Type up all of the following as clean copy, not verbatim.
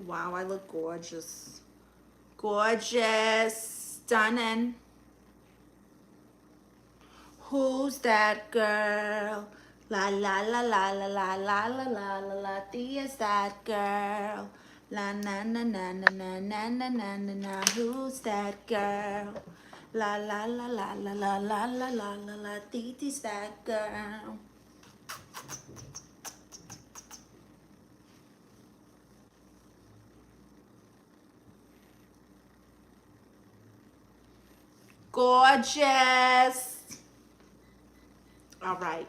Wow, I look gorgeous. Gorgeous. Stunning. Who's that girl? La la la la la la la la la la la. Tia's that girl. La na na na na na na na na na na. Who's that girl? La la la la la la la la la la la. Titi's that girl. Gorgeous. All right.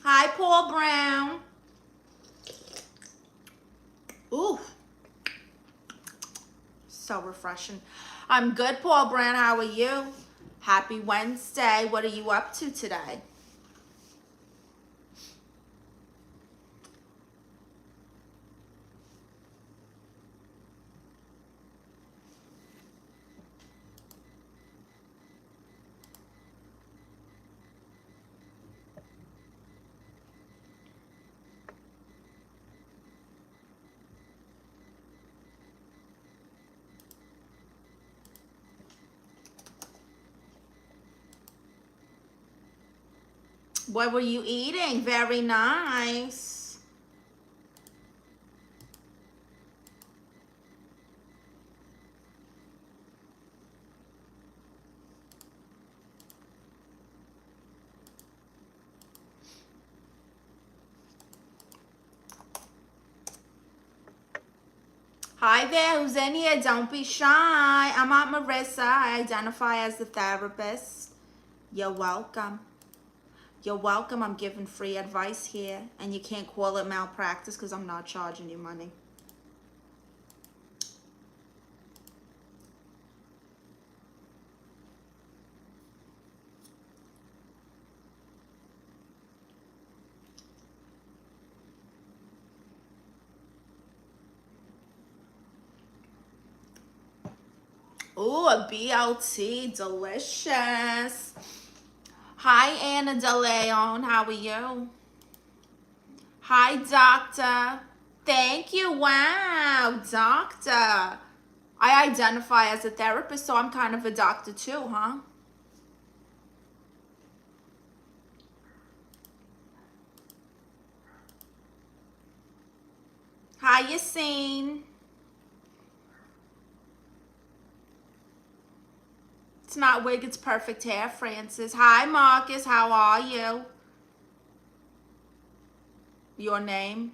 Hi, Paul Brown. Ooh, so refreshing. I'm good, Paul Brown. How are you? Happy Wednesday. What are you up to today? What were you eating? Very nice. Hi there, who's in here? Don't be shy. I'm Aunt Marissa. I identify as a therapist. You're welcome. You're welcome. I'm giving free advice here, and you can't call it malpractice because I'm not charging you money. Ooh, a BLT, delicious. Hi, Anna DeLeon. How are you? Hi, doctor. Thank you. Wow, doctor. I identify as a therapist, so I'm kind of a doctor too, huh? Hi, Yassine. It's not wig, it's perfect hair, Francis. Hi, Marcus. How are you? Your name?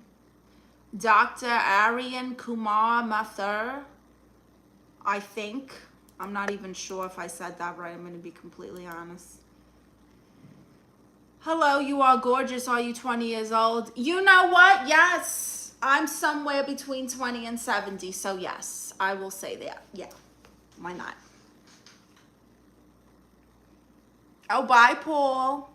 Dr. Aryan Kumar Mathur, I think. I'm not even sure if I said that right. I'm going to be completely honest. Hello, you are gorgeous. Are you 20 years old? You know what? Yes. I'm somewhere between 20 and 70. So yes, I will say that. Yeah. Why not? Oh, bye, Paul.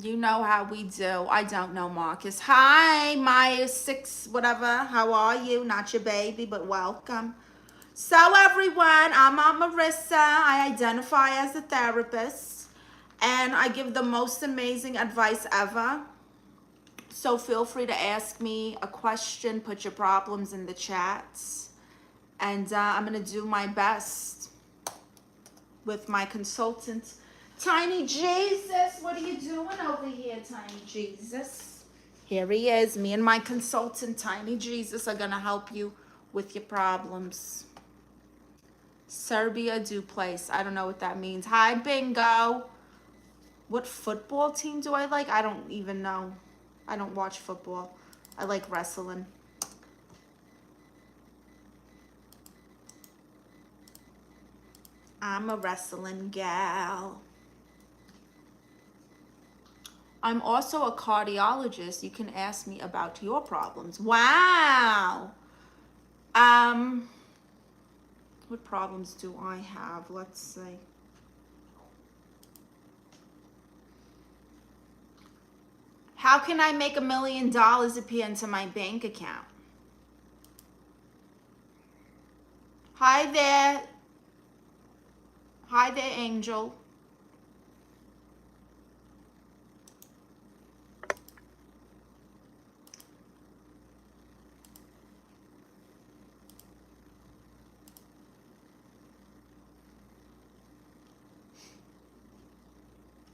You know how we do. I don't know, Marcus. Hi, Maya 6, whatever. How are you? Not your baby, but welcome. So everyone, I'm Aunt Marissa. I identify as a therapist and I give the most amazing advice ever. So feel free to ask me a question, put your problems in the chats, and I'm gonna do my best with my consultant, Tiny Jesus. What are you doing over here, Tiny Jesus? Here he is. Me and my consultant, Tiny Jesus, are gonna help you with your problems. Serbia Duplex. I don't know what that means. Hi, Bingo. What football team do I like? I don't even know. I don't watch football. I like wrestling. I'm a wrestling gal. I'm also a cardiologist. You can ask me about your problems. Wow. What problems do I have? Let's see. How can I make $1 million appear into my bank account? Hi there. Hi there, Angel.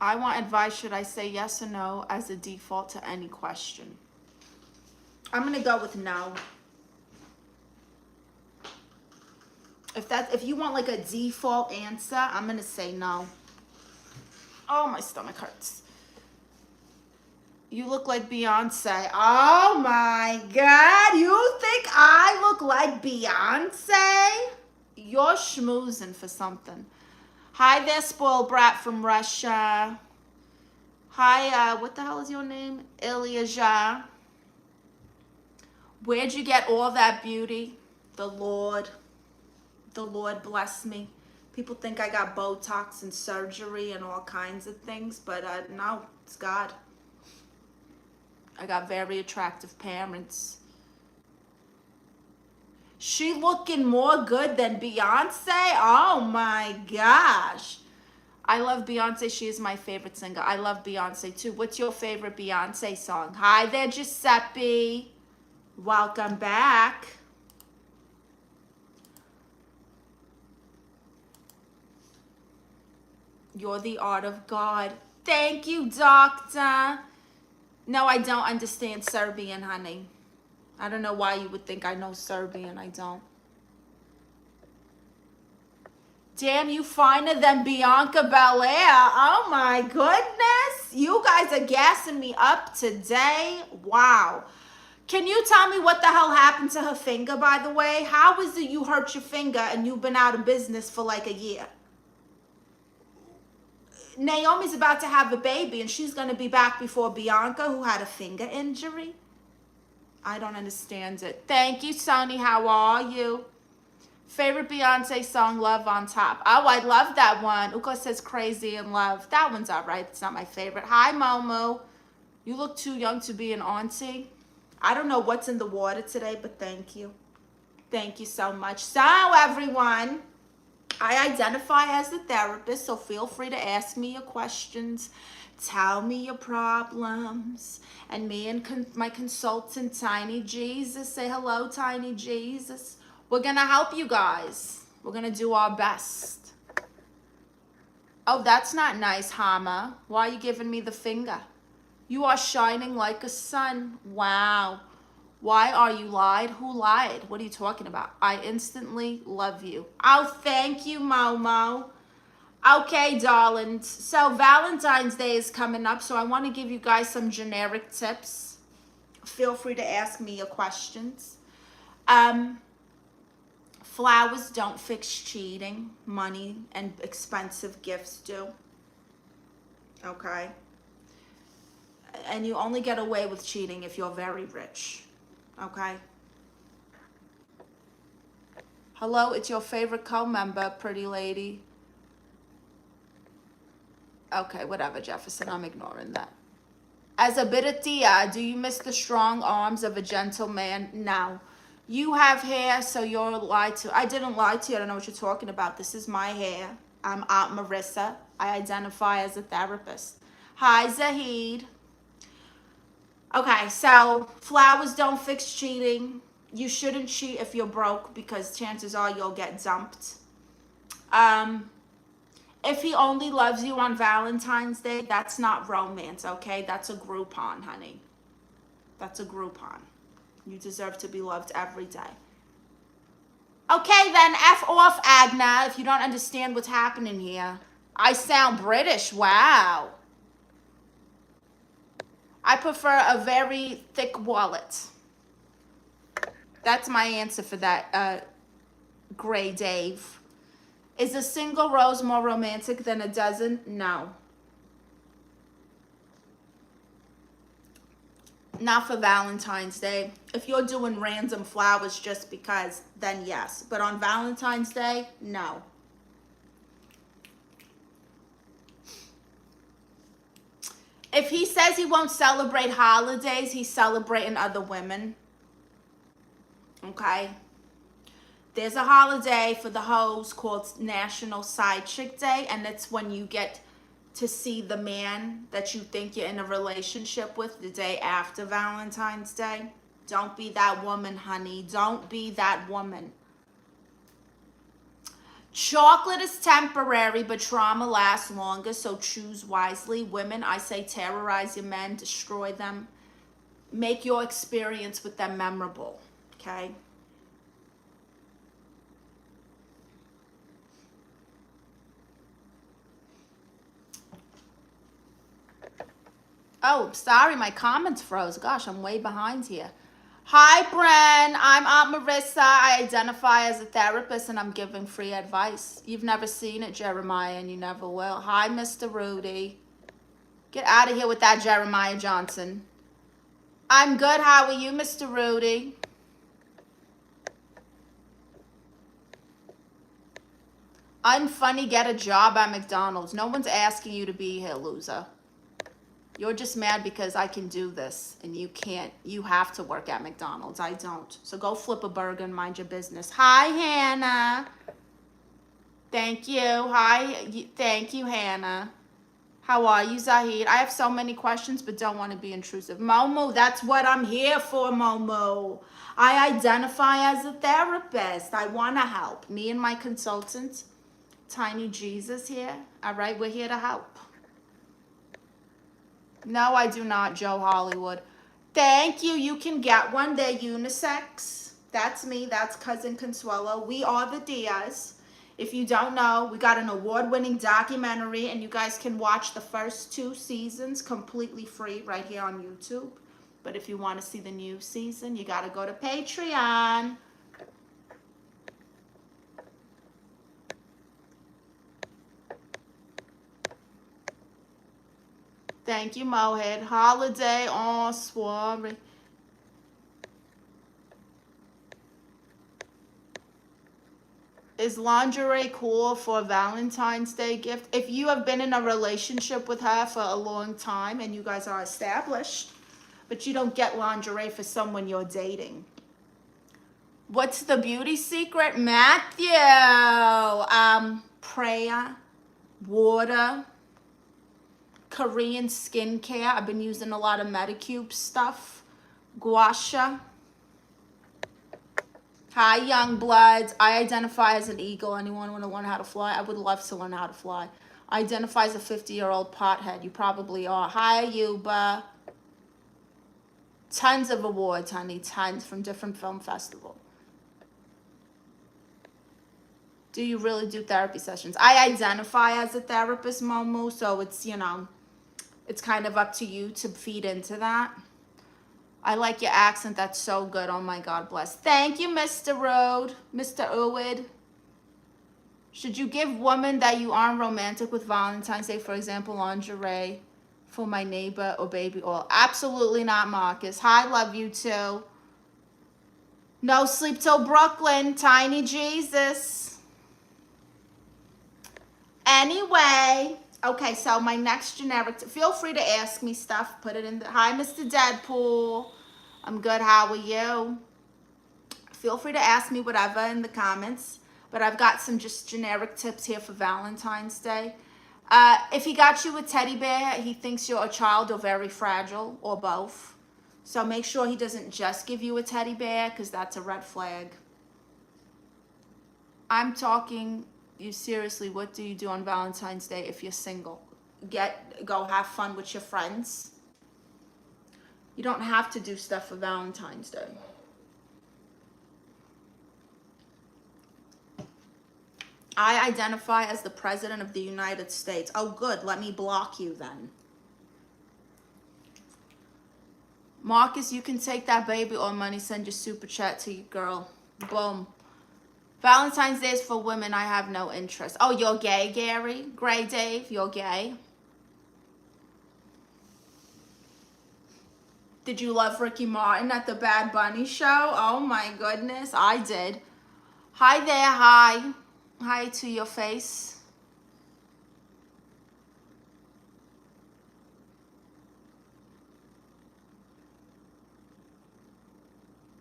I want advice. Should I say yes or no as a default to any question? I'm going to go with no. If you want like a default answer, I'm going to say no. Oh, my stomach hurts. You look like Beyonce. Oh my God. You think I look like Beyonce? You're schmoozing for something. Hi there, spoiled brat from Russia. Hi, what the hell is your name? Ilyaja. Where'd you get all that beauty? The Lord bless me. People think I got Botox and surgery and all kinds of things, but no, it's God. I got very attractive parents. She looking more good than Beyonce? Oh my gosh. I love Beyonce. She is my favorite singer. I love Beyonce too. What's your favorite Beyonce song? Hi there, Giuseppe. Welcome back. You're the art of God. Thank you, doctor. No, I don't understand Serbian, honey. I don't know why you would think I know Serbian. I don't. Damn, you finer than Bianca Belair. Oh my goodness. You guys are gassing me up today. Wow. Can you tell me what the hell happened to her finger, by the way? How is it you hurt your finger and you've been out of business for like a year? Naomi's about to have a baby and she's going to be back before Bianca, who had a finger injury. I don't understand it. Thank you, Sony. How are you? Favorite Beyonce song, Love on Top. Oh, I love that one. Uko says Crazy in Love. That one's all right. It's not my favorite. Hi, Momo. You look too young to be an auntie. I don't know what's in the water today, but thank you. Thank you so much. So, everyone, I identify as a therapist, so feel free to ask me your questions. Tell me your problems. And me and my consultant, Tiny Jesus, say hello, Tiny Jesus. We're going to help you guys. We're going to do our best. Oh, that's not nice, Hama. Why are you giving me the finger? You are shining like a sun. Wow. Why are you lied? Who lied? What are you talking about? I instantly love you. Oh, thank you, Momo. Okay, darlings. So Valentine's Day is coming up, so I want to give you guys some generic tips. Feel free to ask me your questions. Flowers don't fix cheating. Money and expensive gifts do. Okay? And you only get away with cheating if you're very rich. Okay? Hello, it's your favorite co-member, pretty lady. Okay, whatever, Jefferson. I'm ignoring that. As a bit of Tia, do you miss the strong arms of a gentleman? No. You have hair, so you're lied to. I didn't lie to you. I don't know what you're talking about. This is my hair. I'm Aunt Marissa. I identify as a therapist. Hi, Zahid. Okay, so flowers don't fix cheating. You shouldn't cheat if you're broke because chances are you'll get dumped. If he only loves you on Valentine's Day, that's not romance, okay? That's a Groupon, honey. That's a Groupon. You deserve to be loved every day. Okay, then, F off, Agna, if you don't understand what's happening here. I sound British, wow. I prefer a very thick wallet. That's my answer for that, Gray Dave. Is a single rose more romantic than a dozen? No. Not for Valentine's Day. If you're doing random flowers just because, then yes. But on Valentine's Day, no. If he says he won't celebrate holidays, he's celebrating other women. Okay? There's a holiday for the hoes called National Side Chick Day, and it's when you get to see the man that you think you're in a relationship with the day after Valentine's Day. Don't be that woman, honey. Don't be that woman. Chocolate is temporary, but trauma lasts longer, so choose wisely. Women, I say terrorize your men, destroy them. Make your experience with them memorable, okay? Oh, sorry, my comments froze. Gosh, I'm way behind here. Hi, Bren. I'm Aunt Marissa. I identify as a therapist, and I'm giving free advice. You've never seen it, Jeremiah, and you never will. Hi, Mr. Rudy. Get out of here with that, Jeremiah Johnson. I'm good. How are you, Mr. Rudy? Unfunny, get a job at McDonald's. No one's asking you to be here, loser. You're just mad because I can do this and you can't. You have to work at McDonald's. I don't. So go flip a burger and mind your business. Hi, Hannah. Thank you. Hi. Thank you, Hannah. How are you, Zahid? I have so many questions but don't want to be intrusive. Momo, that's what I'm here for, Momo. I identify as a therapist. I want to help. Me and my consultant, Tiny Jesus here. All right, we're here to help. No, I do not, Joe Hollywood. Thank you. You can get one. They're unisex. That's me. That's Cousin Consuelo. We are the Diaz. If you don't know, we got an award-winning documentary, and you guys can watch the first 2 seasons completely free right here on YouTube. But if you want to see the new season, you got to go to Patreon. Thank you, Mohit. Holiday on soiree. Is lingerie cool for a Valentine's Day gift? If you have been in a relationship with her for a long time and you guys are established, but you don't get lingerie for someone you're dating. What's the beauty secret? Matthew. Prayer, water, Korean skincare. I've been using a lot of Medicube stuff. Gua sha. Hi, young bloods. I identify as an eagle. Anyone want to learn how to fly? I would love to learn how to fly. I identify as a 50-year-old pothead. You probably are. Hi, Yuba. Tons of awards, honey. Tons from different film festivals. Do you really do therapy sessions? I identify as a therapist, Momo, so it's, you know, it's kind of up to you to feed into that. I like your accent. That's so good. Oh, my God bless. Thank you, Mr. Rode. Mr. Uwid. Should you give women that you aren't romantic with Valentine's Day, for example, lingerie for my neighbor or baby oil? Absolutely not, Marcus. Hi, love you too. No sleep till Brooklyn. Tiny Jesus. Anyway, okay, so my next generic, feel free to ask me stuff, put it in the, hi, Mr. Deadpool, I'm good, how are you? Feel free to ask me whatever in the comments, but I've got some just generic tips here for Valentine's Day. If he got you a teddy bear, he thinks you're a child or very fragile, or both. So make sure he doesn't just give you a teddy bear, because that's a red flag. I'm talking... You seriously, what do you do on Valentine's Day if you're single? Go have fun with your friends. You don't have to do stuff for Valentine's Day. I identify as the President of the United States. Oh, good. Let me block you then. Marcus, you can take that baby oil money, send your super chat to your girl. Boom. Valentine's Day is for women. I have no interest. Oh, you're gay, Gary? Gray Dave, you're gay? Did you love Ricky Martin at the Bad Bunny show? Oh my goodness, I did. Hi there, hi. Hi to your face.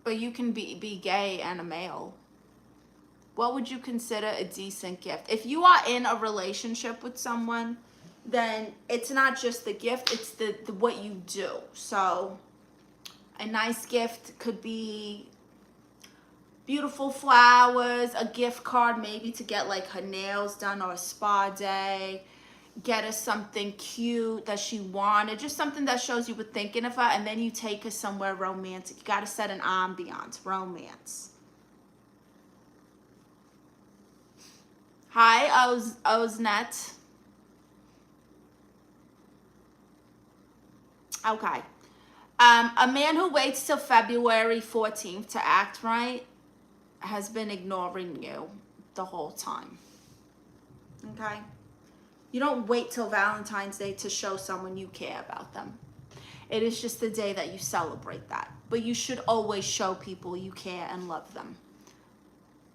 But you can be gay and a male. What would you consider a decent gift? If you are in a relationship with someone, then it's not just the gift, it's the what you do. So a nice gift could be beautiful flowers, a gift card maybe to get like her nails done, or a spa day. Get her something cute that she wanted, just something that shows you were thinking of her, and then you take her somewhere romantic. You got to set an ambiance, romance. Hi, Oznet. Okay. A man who waits till February 14th to act right has been ignoring you the whole time. Okay? You don't wait till Valentine's Day to show someone you care about them. It is just the day that you celebrate that. But you should always show people you care and love them.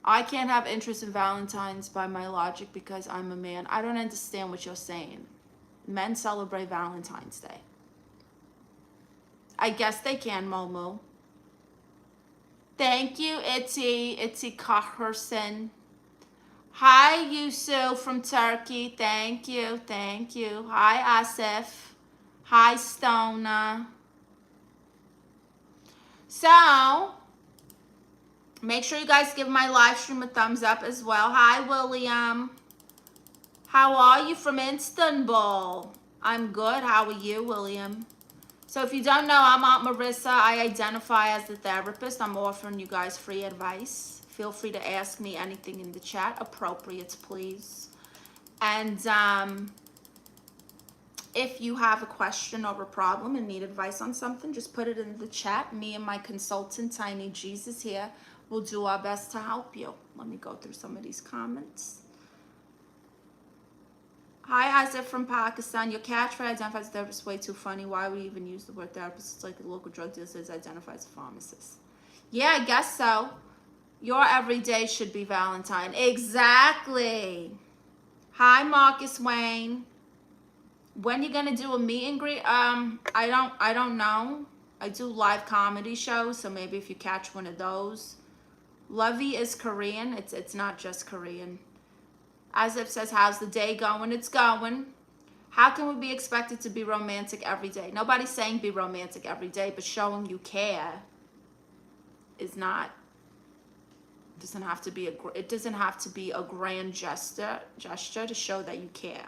I can't have interest in Valentine's by my logic because I'm a man. I don't understand what you're saying. Men celebrate Valentine's Day. I guess they can, Momo. Thank you, Itzy Kacherson. Hi, Yusuf from Turkey. Thank you, thank you. Hi, Asif. Hi, Stona. So, make sure you guys give my live stream a thumbs up as well. Hi, William. How are you from Istanbul? I'm good. How are you, William? So if you don't know, I'm Aunt Marisa. I identify as the therapist. I'm offering you guys free advice. Feel free to ask me anything in the chat. Appropriate, please. And if you have a question or a problem and need advice on something, just put it in the chat. Me and my consultant, Tiny Jesus here, will do our best to help you. Let me go through some of these comments. Hi, Isaac from Pakistan. Your catchphrase identifies as a therapist is way too funny. Why would you even use the word therapist? It's like the local drug dealer says identifies as a pharmacist. Yeah, I guess so. Your everyday should be Valentine. Exactly. Hi, Marcus Wayne. When you gonna do a meet and greet? I don't know. I do live comedy shows, so maybe if you catch one of those. Lovey is Korean. It's not just Korean. As if says, how's the day going? It's going. How can we be expected to be romantic every day? Nobody's saying be romantic every day, but showing you care is not. Doesn't have to be it doesn't have to be a grand gesture to show that you care.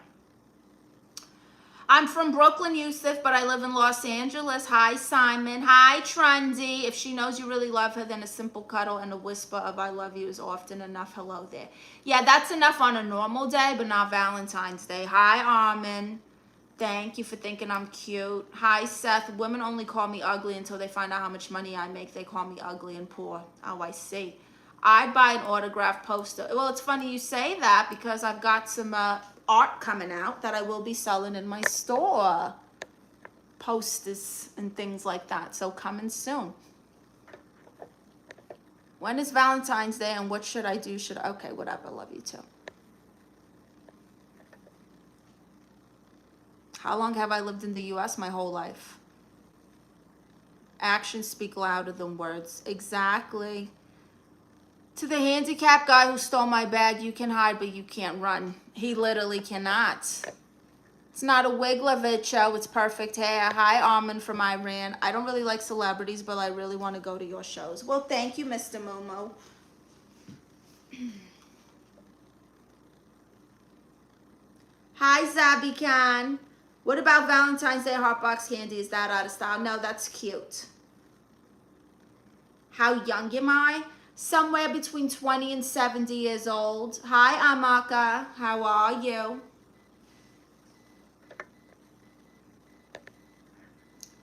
I'm from Brooklyn, Yusuf, but I live in Los Angeles. Hi, Simon. Hi, Trendy. If she knows you really love her, then a simple cuddle and a whisper of I love you is often enough. Hello there. Yeah, that's enough on a normal day, but not Valentine's Day. Hi, Armin. Thank you for thinking I'm cute. Hi, Seth. Women only call me ugly until they find out how much money I make. They call me ugly and poor. Oh, I see. I'd buy an autographed poster. Well, it's funny you say that because I've got some art coming out that I will be selling in my store. Posters and things like that. So coming soon. When is Valentine's Day and what should I do? Okay, whatever. Love you too. How long have I lived in the US? My whole life. Actions speak louder than words. Exactly. To the handicapped guy who stole my bag, you can hide, but you can't run. He literally cannot. It's not a Wiglovich show. It's perfect hair. Hi, Armin from Iran. I don't really like celebrities, but I really want to go to your shows. Well, thank you, Mr. Momo. Hi, Zabi Khan. What about Valentine's Day Heartbox candy? Is that out of style? No, that's cute. How young am I? Somewhere between 20 and 70 years old. Hi, Amaka. How are you?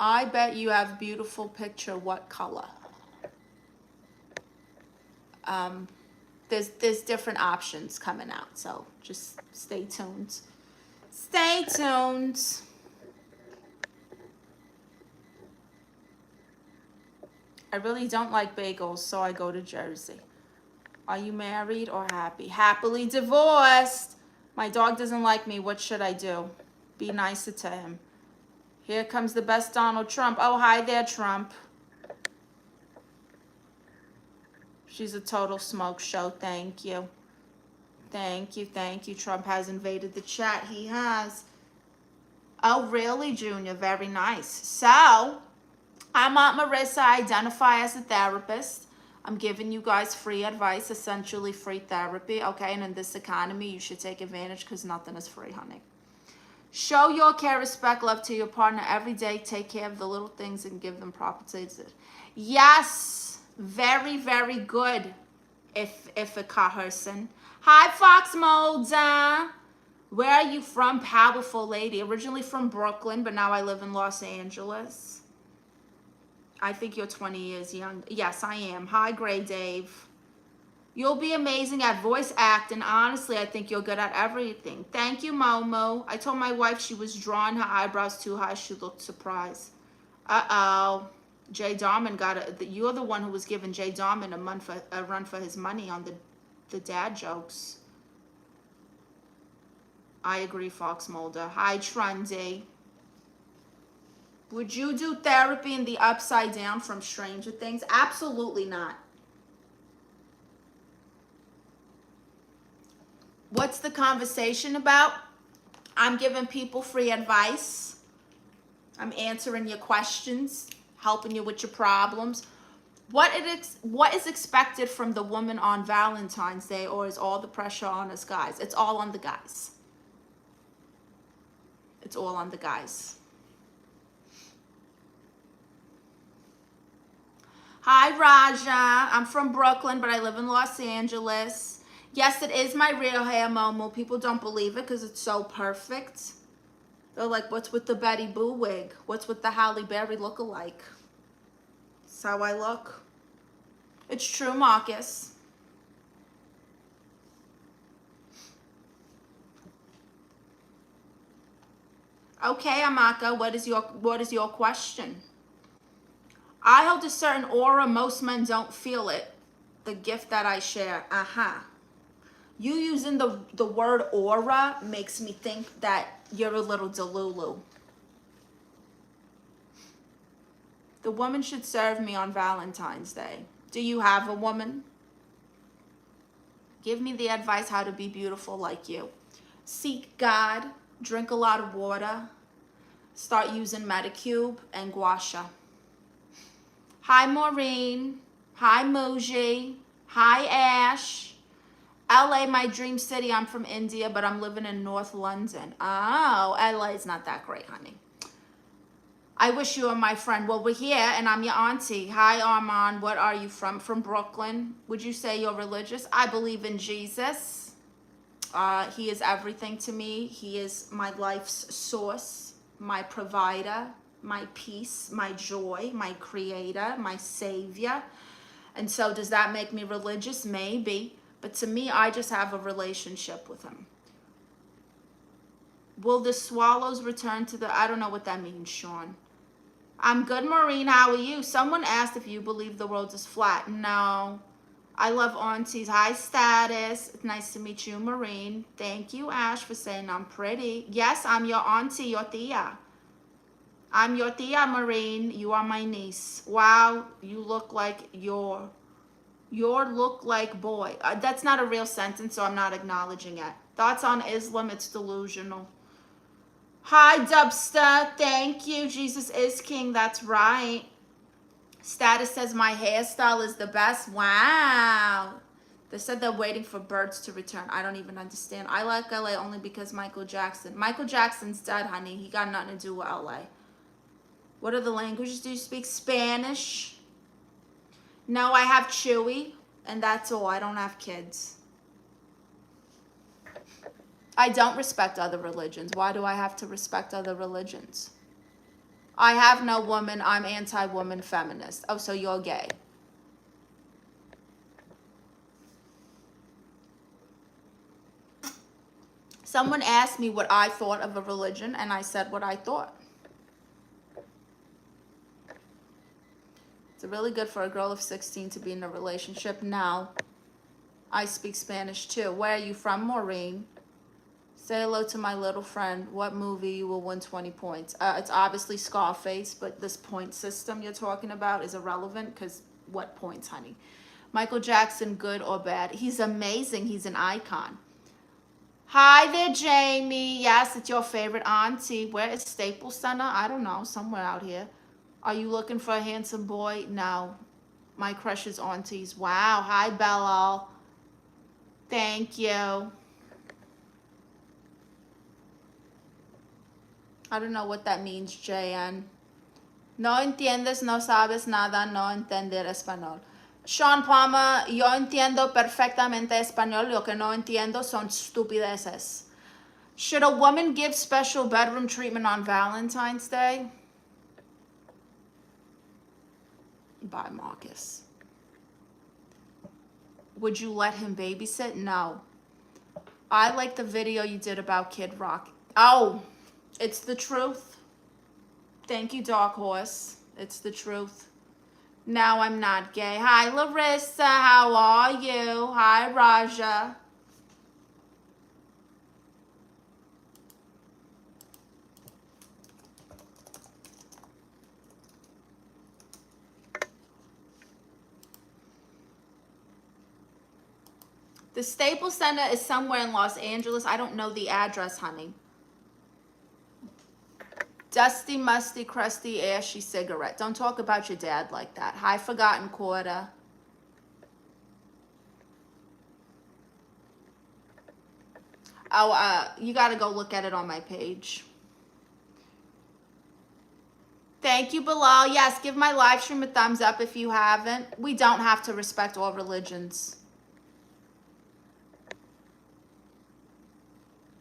I bet you have beautiful picture. What color? There's different options coming out, so just stay tuned. Stay tuned. I really don't like bagels, so I go to Jersey. Are you married or happy? Happily divorced. My dog doesn't like me. What should I do? Be nicer to him. Here comes the best Donald Trump. Oh, hi there, Trump. She's a total smoke show. Thank you. Thank you. Thank you. Trump has invaded the chat. He has. Oh, really, Junior? Very nice. So, I'm Aunt Marissa. I identify as a therapist. I'm giving you guys free advice, essentially free therapy, okay? And in this economy, you should take advantage because nothing is free, honey. Show your care, respect, love to your partner every day. Take care of the little things and give them proper attention. Yes, very, very good. If a person. Hi, Fox Molda. Where are you from, powerful lady? Originally from Brooklyn, but now I live in Los Angeles. I think you're 20 years young. Yes, I am. Hi, Gray Dave. You'll be amazing at voice acting. Honestly, I think you're good at everything. Thank you, Momo. I told my wife she was drawing her eyebrows too high. She looked surprised. Uh-oh. Jay Darman you're the one who was giving Jay Darman a run for his money on the dad jokes. I agree, Fox Mulder. Hi, Trendy. Would you do therapy in the Upside Down from Stranger Things? Absolutely not. What's the conversation about? I'm giving people free advice. I'm answering your questions, helping you with your problems. What is expected from the woman on Valentine's Day, or is all the pressure on us guys? It's all on the guys. It's all on the guys. Hi, Raja. I'm from Brooklyn, but I live in Los Angeles. Yes, it is my real hair, Momo. People don't believe it because it's so perfect. They're like, what's with the Betty Boo wig? What's with the Halle Berry look-alike? That's how I look. It's true, Marcus. Okay, Amaka, what is your question? I hold a certain aura. Most men don't feel it. The gift that I share. You using the word aura makes me think that you're a little delulu. The woman should serve me on Valentine's Day. Do you have a woman? Give me the advice how to be beautiful like you. Seek God. Drink a lot of water. Start using Medicube and gua sha. Hi, Maureen. Hi, Muji. Hi, Ash. LA, my dream city. I'm from India, but I'm living in North London. Oh, LA is not that great, honey. I wish you were my friend. Well, we're here, and I'm your auntie. Hi, Armand. What are you from? From Brooklyn. Would you say you're religious? I believe in Jesus. He is everything to me. He is my life's source, my provider, my peace, my joy, my creator, my savior. And so does that make me religious? Maybe. But to me, I just have a relationship with him. Will the swallows return to the... I don't know what that means, Sean. I'm good, Maureen. How are you? Someone asked if you believe the world is flat. No. I love aunties. Hi, Status. It's nice to meet you, Maureen. Thank you, Ash, for saying I'm pretty. Yes, I'm your auntie, your tia. I'm your tia, Maureen. You are my niece. Wow, you look like your look like boy. That's not a real sentence, so I'm not acknowledging it. Thoughts on Islam? It's delusional. Hi, Dubster. Thank you. Jesus is king. That's right. Status says my hairstyle is the best. Wow. They said they're waiting for birds to return. I don't even understand. I like LA only because Michael Jackson. Michael Jackson's dead, honey. He got nothing to do with LA. What other languages do you speak? Spanish. No, I have Chewy, and that's all. I don't have kids. I don't respect other religions. Why do I have to respect other religions? I have no woman. I'm anti-woman feminist. Oh, so you're gay. Someone asked me what I thought of a religion, and I said what I thought. Is it really good for a girl of 16 to be in a relationship? No. I speak Spanish too. Where are you from, Maureen? Say hello to my little friend. What movie you will win 20 points? It's obviously Scarface, but this point system you're talking about is irrelevant because what points, honey? Michael Jackson, good or bad? He's amazing. He's an icon. Hi there, Jamie. Yes, it's your favorite auntie. Where is Staples Center? I don't know. Somewhere out here. Are you looking for a handsome boy? No. My crush is aunties. Wow. Hi, Bella. Thank you. I don't know what that means, JN. No entiendes, no sabes nada, no entender español. Sean Palmer, yo entiendo perfectamente español. Lo que no entiendo son estupideces. Should a woman give special bedroom treatment on Valentine's Day? Bye, Marcus. Would you let him babysit? No. I like the video you did about Kid Rock. Oh, it's the truth. Thank you, Dark Horse. It's the truth. Now I'm not gay. Hi, Larissa. How are you? Hi, Raja. The Staples Center is somewhere in Los Angeles. I don't know the address, honey. Dusty, musty, crusty, ashy cigarette. Don't talk about your dad like that. Hi, Forgotten Quarter. Oh, you got to go look at it on my page. Thank you, Bilal. Yes, give my live stream a thumbs up if you haven't. We don't have to respect all religions.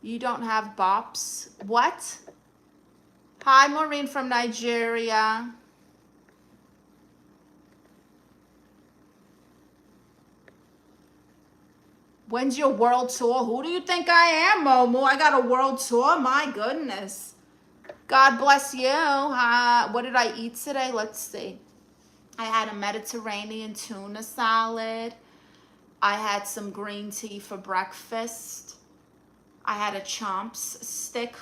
You don't have bops? What? Hi, Maureen from Nigeria. When's your world tour? Who do you think I am, Momo? I got a world tour? My goodness. God bless you. What did I eat today? Let's see. I had a Mediterranean tuna salad. I had some green tea for breakfast. I had a chomps stick.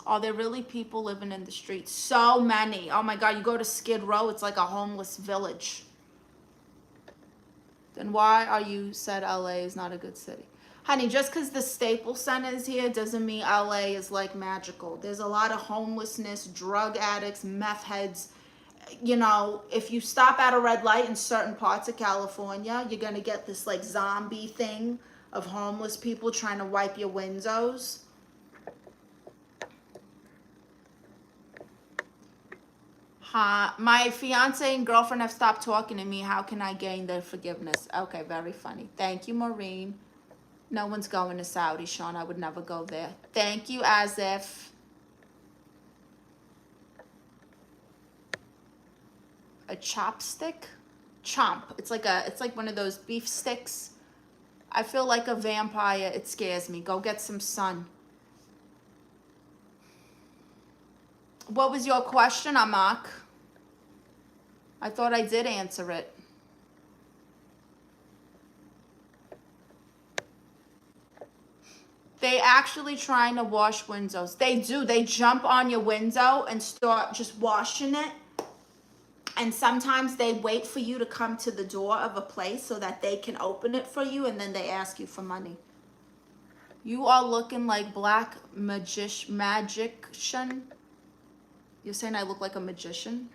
Are there really people living in the streets? So many. Oh my God, you go to Skid Row, it's like a homeless village. Then why are you said LA is not a good city? Honey, just because the Staples Center is here doesn't mean LA is like magical. There's a lot of homelessness, drug addicts, meth heads. You know, if you stop at a red light in certain parts of California, you're going to get this like zombie thing of homeless people trying to wipe your windows. My fiance and girlfriend have stopped talking to me. How can I gain their forgiveness? Okay, very funny. Thank you, Maureen. No one's going to Saudi, Sean. I would never go there. Thank you, as if. A chopstick? Chomp. It's like one of those beef sticks. I feel like a vampire. It scares me. Go get some sun. What was your question, Amak? I thought I did answer it. They actually trying to wash windows. They do. They jump on your window and start just washing it. And sometimes they wait for you to come to the door of a place so that they can open it for you, and then they ask you for money. You are looking like black magician. You're saying I look like a magician?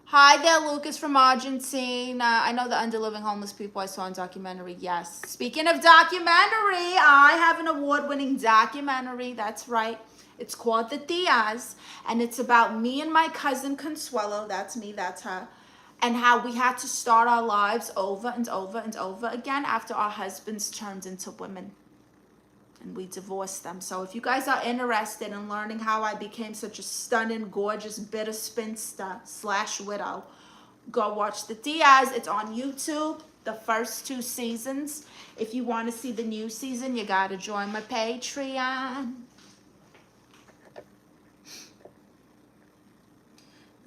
Hi there, Lucas from Argentina. I know the underliving homeless people I saw in documentary. Yes. Speaking of documentary, I have an award-winning documentary. That's right. It's called The Tias, and it's about me and my cousin Consuelo. That's me, that's her. And how we had to start our lives over and over and over again after our husbands turned into women. And we divorced them. So if you guys are interested in learning how I became such a stunning, gorgeous, bitter spinster / widow, go watch The Tias. It's on YouTube, the first 2 seasons. If you want to see the new season, you got to join my Patreon.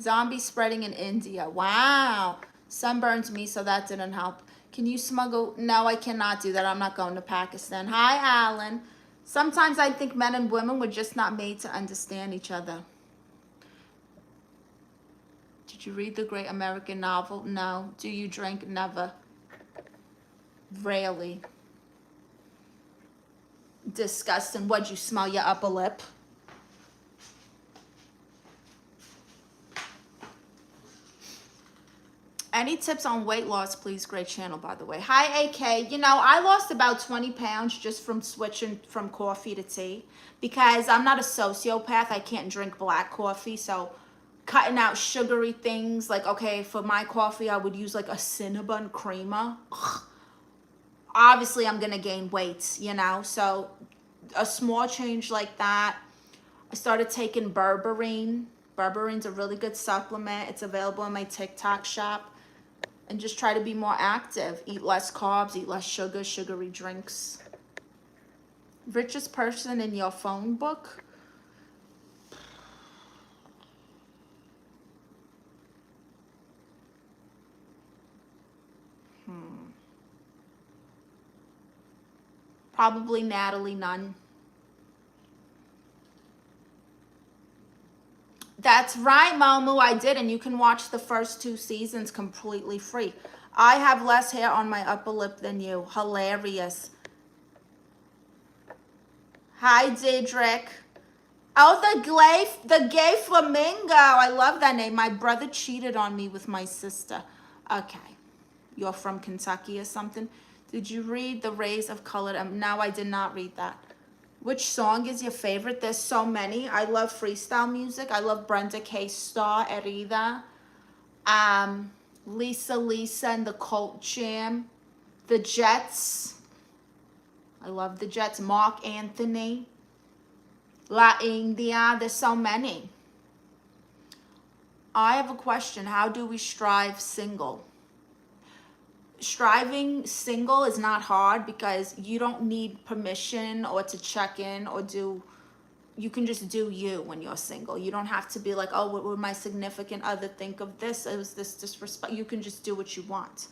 Zombie spreading in India. Wow. Sunburned me, so that didn't help. Can you smuggle? No, I cannot do that. I'm not going to Pakistan. Hi, Alan. Sometimes I think men and women were just not made to understand each other. Did you read the great American novel? No. Do you drink? Never. Rarely. Disgusting. What'd you smell your upper lip? Any tips on weight loss, please? Great channel, by the way. Hi, AK. You know, I lost about 20 pounds just from switching from coffee to tea because I'm not a sociopath. I can't drink black coffee. So cutting out sugary things, like, okay, for my coffee, I would use like a Cinnabon creamer. Ugh. Obviously, I'm going to gain weight, you know. So a small change like that. I started taking berberine. Berberine's a really good supplement. It's available in my TikTok shop. And just try to be more active. Eat less carbs, eat less sugar, sugary drinks. Richest person in your phone book? Probably Natalie Nunn. That's right, Momu, I did, and you can watch the first 2 seasons completely free. I have less hair on my upper lip than you. Hilarious. Hi, Didrik. Oh, the gay flamingo. I love that name. My brother cheated on me with my sister. Okay. You're from Kentucky or something. Did you read The Rays of Colored? No, I did not read that. Which song is your favorite? There's so many. I love freestyle music. I love Brenda K. Starr, Herida, Lisa and the Colt Jam, the Jets. I love the Jets. Mark Anthony, La India. There's so many. I have a question. How do we strive single? Striving single is not hard because you don't need permission or to check in or do, you can just do you when you're single. You don't have to be like, oh, what would my significant other think of this? Is this disrespect? You can just do what you want.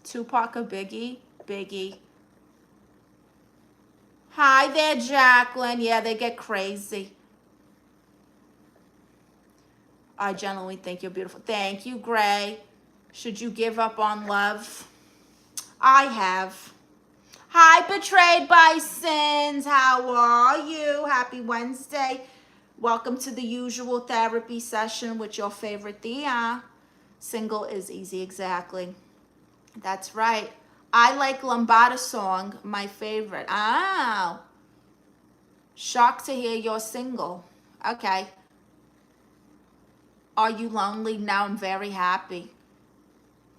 Tupac or Biggie? Biggie. Hi there, Jacqueline. Yeah, they get crazy. I genuinely think you're beautiful. Thank you, Gray. Should you give up on love? I have. Hi, Betrayed by Sins. How are you? Happy Wednesday. Welcome to the usual therapy session with your favorite Tia. Single is easy, exactly. That's right. I like Lambada song, my favorite. Oh. Shocked to hear you're single. Okay. Are you lonely? Now I'm very happy.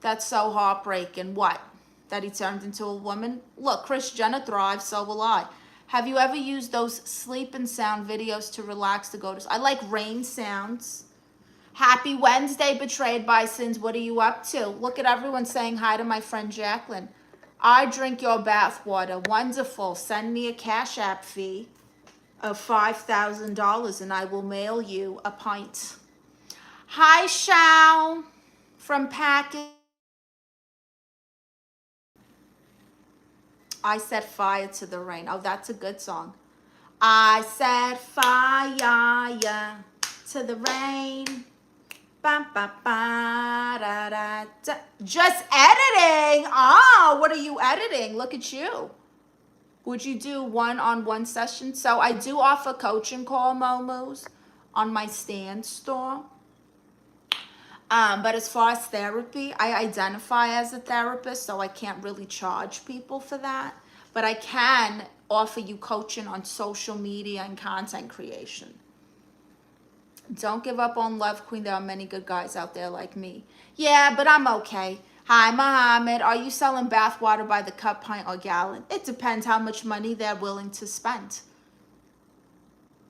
That's so heartbreaking. What? That he turned into a woman? Look, Kris Jenner thrives, so will I. Have you ever used those sleep and sound videos to relax, to go to... I like rain sounds. Happy Wednesday, Betrayed by Sins. What are you up to? Look at everyone saying hi to my friend Jacqueline. I drink your bath water. Wonderful. Send me a Cash App fee of $5,000 and I will mail you a pint. Hi, Shao from Pakistan. I set fire to the rain. Oh, that's a good song. I set fire to the rain. Ba, ba, ba, da, da, da. Just editing. Oh, what are you editing? Look at you. Would you do one-on-one sessions? So I do offer coaching call momos on my stand store. But as far as therapy, I identify as a therapist, so I can't really charge people for that. But I can offer you coaching on social media and content creation. Don't give up on love, Queen. There are many good guys out there like me. Yeah, but I'm okay. Hi, Mohammed. Are you selling bath water by the cup, pint, or gallon? It depends how much money they're willing to spend.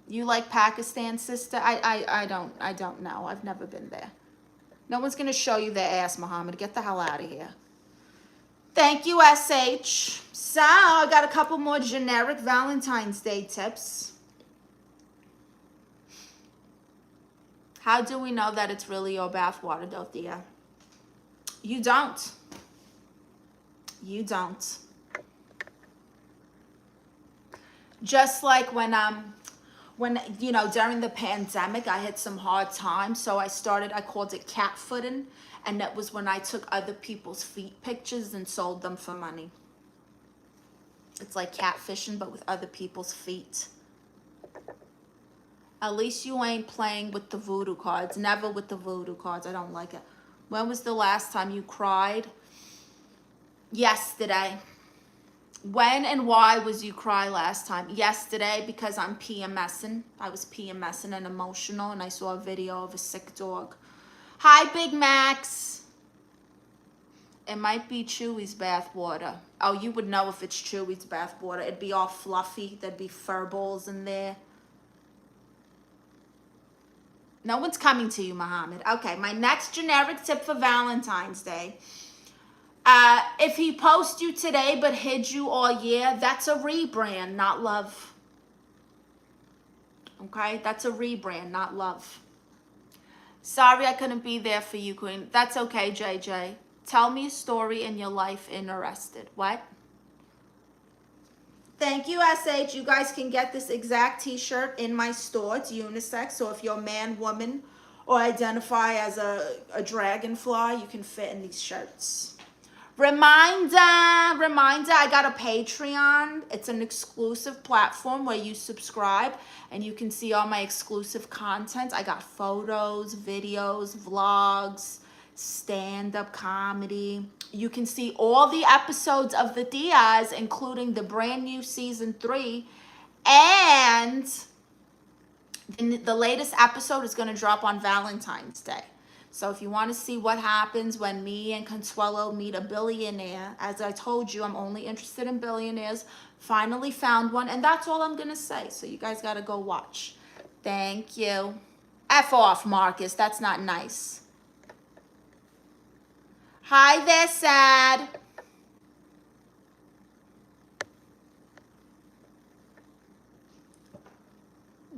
You like Pakistan, sister? I don't know. I've never been there. No one's going to show you their ass, Muhammad. Get the hell out of here. Thank you, SH. So, I got a couple more generic Valentine's Day tips. How do we know that it's really your bath water, Dorothea? You don't. You don't. Just like when when, you know, during the pandemic, I had some hard times. So I called it catfooting. And that was when I took other people's feet pictures and sold them for money. It's like catfishing, but with other people's feet. At least you ain't playing with the voodoo cards. Never with the voodoo cards. I don't like it. When was the last time you cried? Yesterday. When and why was you cry last time? Yesterday, because I'm PMSing. I was PMSing and emotional, and I saw a video of a sick dog. Hi, Big Max. It might be Chewy's bathwater. Oh, you would know if it's Chewy's bathwater. It'd be all fluffy. There'd be fur balls in there. No one's coming to you, Muhammad. Okay, my next generic tip for Valentine's Day. If he posts you today but hid you all year, that's a rebrand, not love. Okay, that's a rebrand, not love. Sorry I couldn't be there for you, Queen. That's okay, JJ. Tell me a story in your life interested. What? Thank you, SH. You guys can get this exact t-shirt in my store. It's unisex, so if you're a man, woman, or identify as a dragonfly, you can fit in these shirts. Reminder, I got a Patreon. It's an exclusive platform where you subscribe and you can see all my exclusive content. I got photos, videos, vlogs, stand-up comedy. You can see all the episodes of the Tias, including the brand new season 3, and the latest episode is going to drop on Valentine's Day. So if you want to see what happens when me and Consuelo meet a billionaire, as I told you, I'm only interested in billionaires. Finally found one, and that's all I'm going to say. So you guys got to go watch. Thank you. F off, Marcus. That's not nice. Hi there, Sad.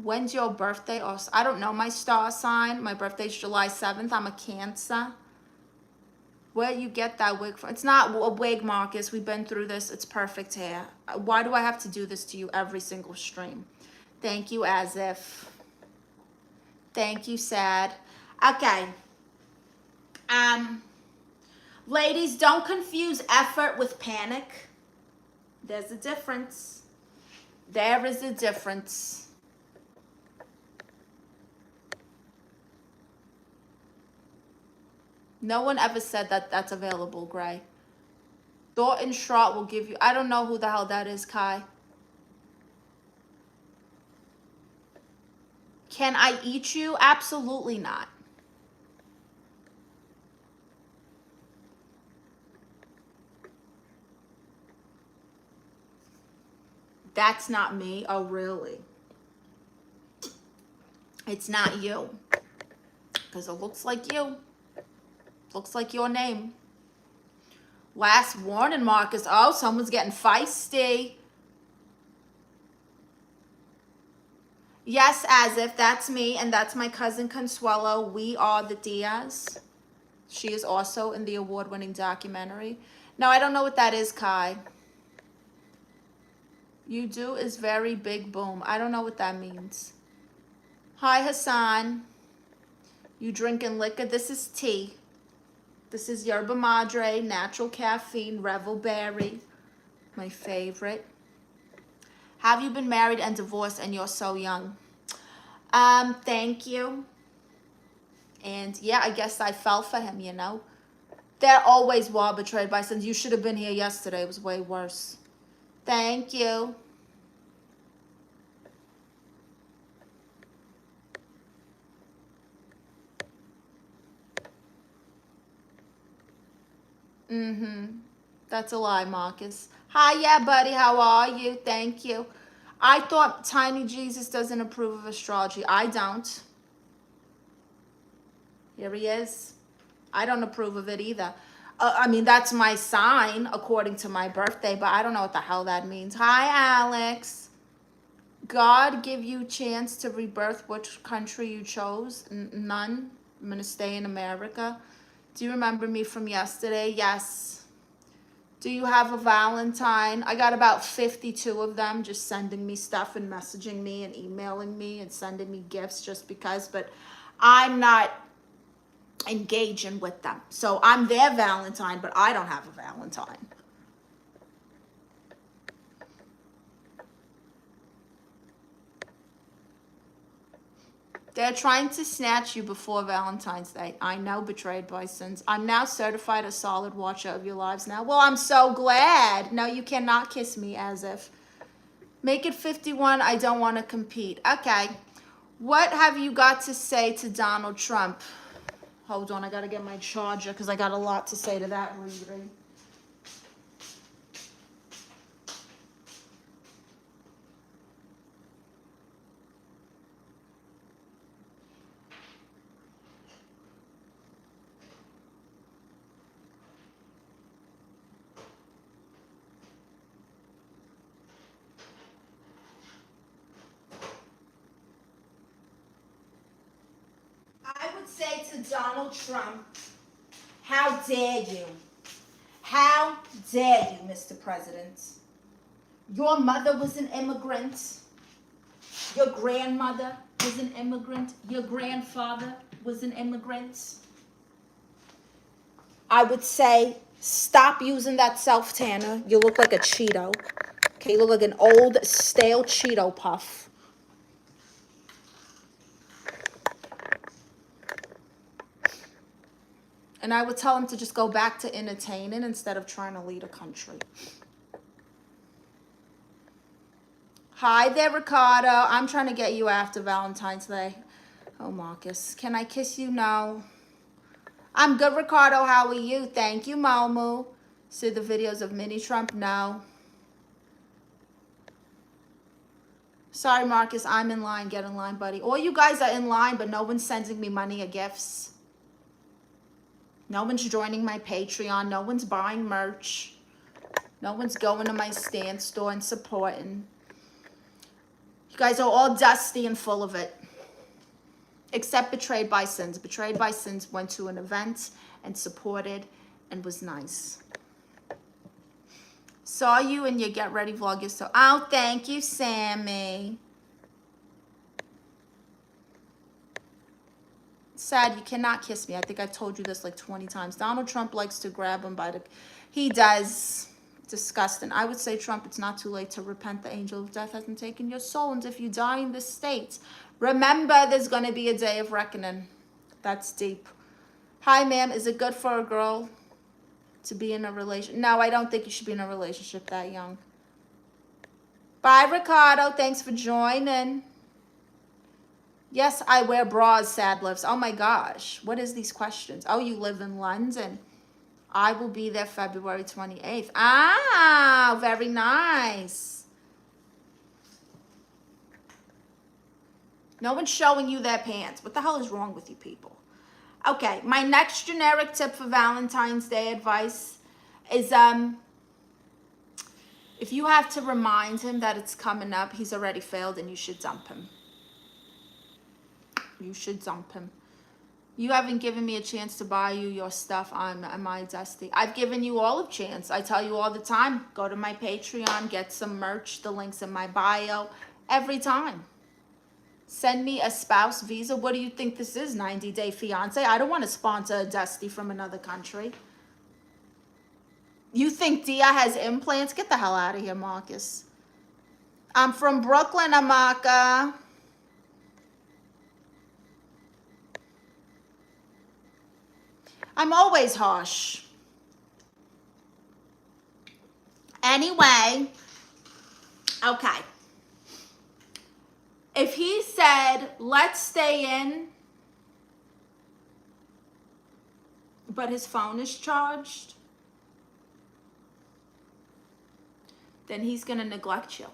When's your birthday? Or I don't know my star sign. My birthday's July 7th. I'm a Cancer. Where you get that wig from? It's not a wig, Marcus. We've been through this. It's perfect hair. Why do I have to do this to you every single stream? Thank you, as if. Thank you, Sad. Okay. Ladies, don't confuse effort with panic. There's a difference. There is a difference. No one ever said that that's available, Gray. Thornton Schrott will give you... I don't know who the hell that is, Kai. Can I eat you? Absolutely not. That's not me. Oh, really? It's not you. Because it looks like you. Looks like your name. Last warning, Marcus. Oh, someone's getting feisty. Yes, as if. That's me, and that's my cousin Consuelo. We are the Diaz. She is also in the award-winning documentary. No, I don't know what that is, Kai. You do is very big boom. I don't know what that means. Hi, Hassan. You drinking liquor? This is tea. This is Yerba Madre, natural caffeine, Revel Berry, my favorite. Have you been married and divorced and you're so young? Thank you. And yeah, I guess I fell for him, you know. They're always well betrayed by sons. You should have been here yesterday. It was way worse. Thank you. That's a lie, Marcus. Hi, yeah, buddy. How are you? Thank you. I thought Tiny Jesus doesn't approve of astrology. I don't. Here he is. I don't approve of it either. I mean, that's my sign according to my birthday, but I don't know what the hell that means. Hi, Alex. God give you chance to rebirth which country you chose? None. I'm going to stay in America. Do you remember me from yesterday? Yes. Do you have a Valentine? I got about 52 of them just sending me stuff and messaging me and emailing me and sending me gifts just because, but I'm not engaging with them. So I'm their Valentine, but I don't have a Valentine. They're trying to snatch you before Valentine's Day. I know, betrayed by sins. I'm now certified a solid watcher of your lives now. Well, I'm so glad. No, you cannot kiss me as if. Make it 51. I don't want to compete. Okay. What have you got to say to Donald Trump? Hold on, I got to get my charger because I got a lot to say to that reading. I would say to Donald Trump, how dare you? How dare you, Mr. President? Your mother was an immigrant. Your grandmother was an immigrant. Your grandfather was an immigrant. I would say, stop using that self-tanner. You look like a Cheeto. Okay, you look like an old, stale Cheeto puff. And I would tell him to just go back to entertaining instead of trying to lead a country. Hi there, Ricardo. I'm trying to get you after Valentine's Day. Oh, Marcus. Can I kiss you? No. I'm good, Ricardo. How are you? Thank you, Momu. See the videos of Mini Trump? No. Sorry, Marcus. I'm in line. Get in line, buddy. All you guys are in line, but no one's sending me money or gifts. No one's joining my Patreon. No one's buying merch. No one's going to my stand store and supporting. You guys are all dusty and full of it. Except Betrayed by Sins. Betrayed by Sins went to an event and supported and was nice. Saw you in your Get Ready vlog. So, oh, thank you, Sammy. Sad, you cannot kiss me. I think I've told you this like 20 times. Donald Trump likes to grab him by the... He does. Disgusting. I would say, Trump, it's not too late to repent. The angel of death hasn't taken your soul. And if you die in this state, remember there's going to be a day of reckoning. That's deep. Hi, ma'am. Is it good for a girl to be in a relationship? No, I don't think you should be in a relationship that young. Bye, Ricardo. Thanks for joining. Yes, I wear bras, sad lips. Oh my gosh. What is these questions? Oh, you live in London. I will be there February 28th. Ah, very nice. No one's showing you their pants. What the hell is wrong with you people? Okay, my next generic tip for Valentine's Day advice is if you have to remind him that it's coming up, he's already failed and you should dump him. You should dump him. You haven't given me a chance to buy you your stuff on my Dusty. I've given you all a chance. I tell you all the time, go to my Patreon, get some merch. The link's in my bio. Every time. Send me a spouse visa. What do you think this is, 90-day fiance? I don't want to sponsor a Dusty from another country. You think Tia has implants? Get the hell out of here, Marcus. I'm from Brooklyn, Amaka. I'm always harsh. Anyway, okay. If he said, let's stay in, but his phone is charged, then he's going to neglect you.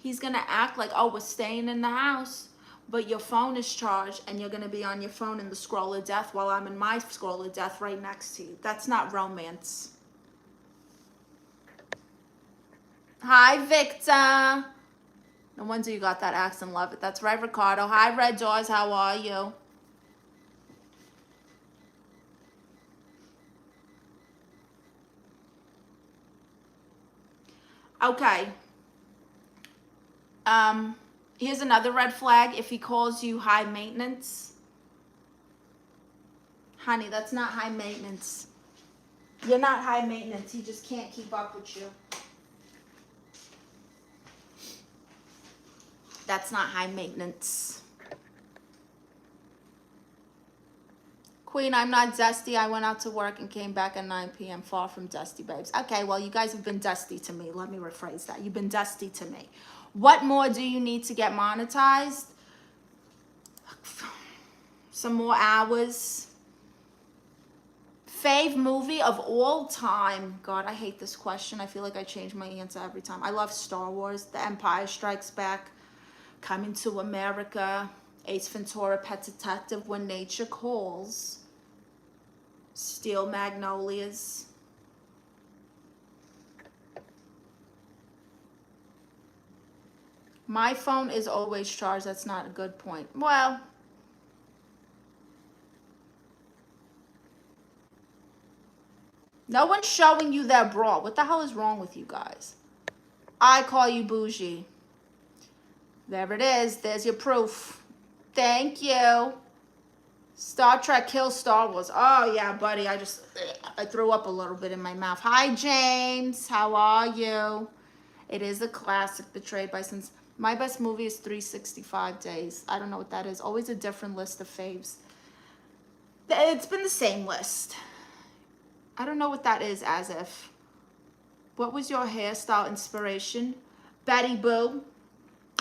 He's going to act like, oh, we're staying in the house, but your phone is charged and you're going to be on your phone in the scroll of death while I'm in my scroll of death right next to you. That's not romance. Hi, Victor. No wonder you got that accent. Love it. That's right, Ricardo. Hi, Red Doors. How are you? Okay. Here's another red flag. If he calls you high maintenance. Honey, that's not high maintenance. You're not high maintenance. He just can't keep up with you. That's not high maintenance. Queen, I'm not dusty. I went out to work and came back at 9 p.m. Far from dusty, babes. Okay, well, you guys have been dusty to me. Let me rephrase that. You've been dusty to me. What more do you need to get monetized? Some more hours. Fave movie of all time. God, I hate this question. I feel like I change my answer every time. I love Star Wars. The Empire Strikes Back. Coming to America. Ace Ventura, Pet Detective, When Nature Calls. Steel Magnolias. My phone is always charged. That's not a good point. Well, no one's showing you their bra. What the hell is wrong with you guys? I call you bougie. There it is. There's your proof. Thank you. Star Trek kills Star Wars. Oh, yeah, buddy. I threw up a little bit in my mouth. Hi, James. How are you? It is a classic, Betrayed by Sins. My best movie is 365 Days. I don't know what that is. Always a different list of faves. It's been the same list. I don't know what that is, as if. What was your hairstyle inspiration? Betty Boo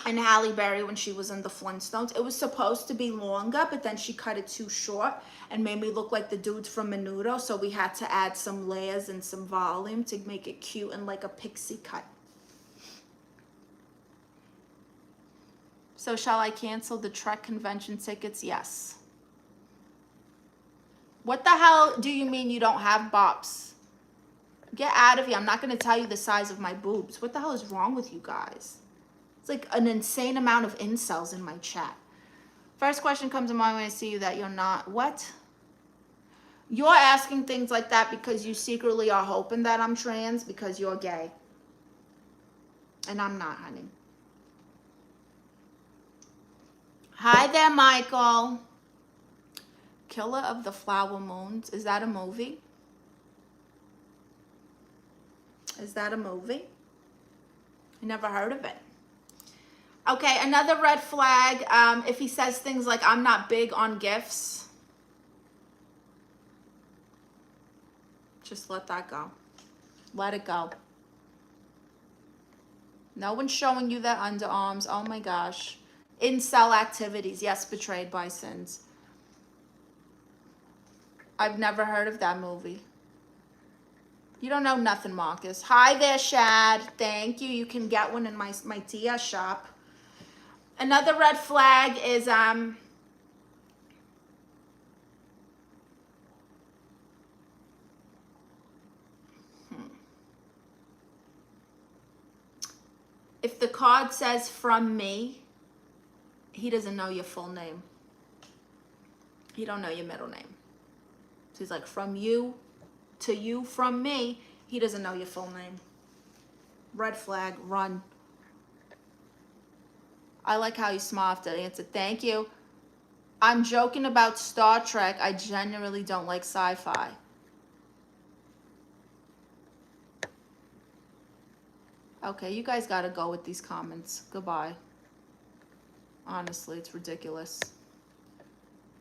and Halle Berry when she was in the Flintstones. It was supposed to be longer, but then she cut it too short and made me look like the dudes from Menudo. So we had to add some layers and some volume to make it cute and like a pixie cut. So shall I cancel the Trek convention tickets? Yes. What the hell do you mean you don't have bops? Get out of here. I'm not going to tell you the size of my boobs. What the hell is wrong with you guys? It's like an insane amount of incels in my chat. First question comes to mind when I see you that you're not. What? You're asking things like that because you secretly are hoping that I'm trans because you're gay. And I'm not, honey. Hi there, Michael. Killer of the Flower Moons. Is that a movie? Is that a movie? I never heard of it. Okay, another red flag. If he says things like, I'm not big on gifts. Just let that go. Let it go. No one's showing you their underarms. Oh my gosh. Incel activities. Yes, Betrayed by Sins. I've never heard of that movie. You don't know nothing, Marcus. Hi there, Shad. Thank you. You can get one in my Tia shop. Another red flag is if the card says from me, he doesn't know your full name. He don't know your middle name. So he's like, from you to you, from me. He doesn't know your full name. Red flag, run. I like how you smile after the answer. Thank you. I'm joking about Star Trek. I genuinely don't like sci-fi. Okay, you guys gotta go with these comments. Goodbye. Honestly, it's ridiculous.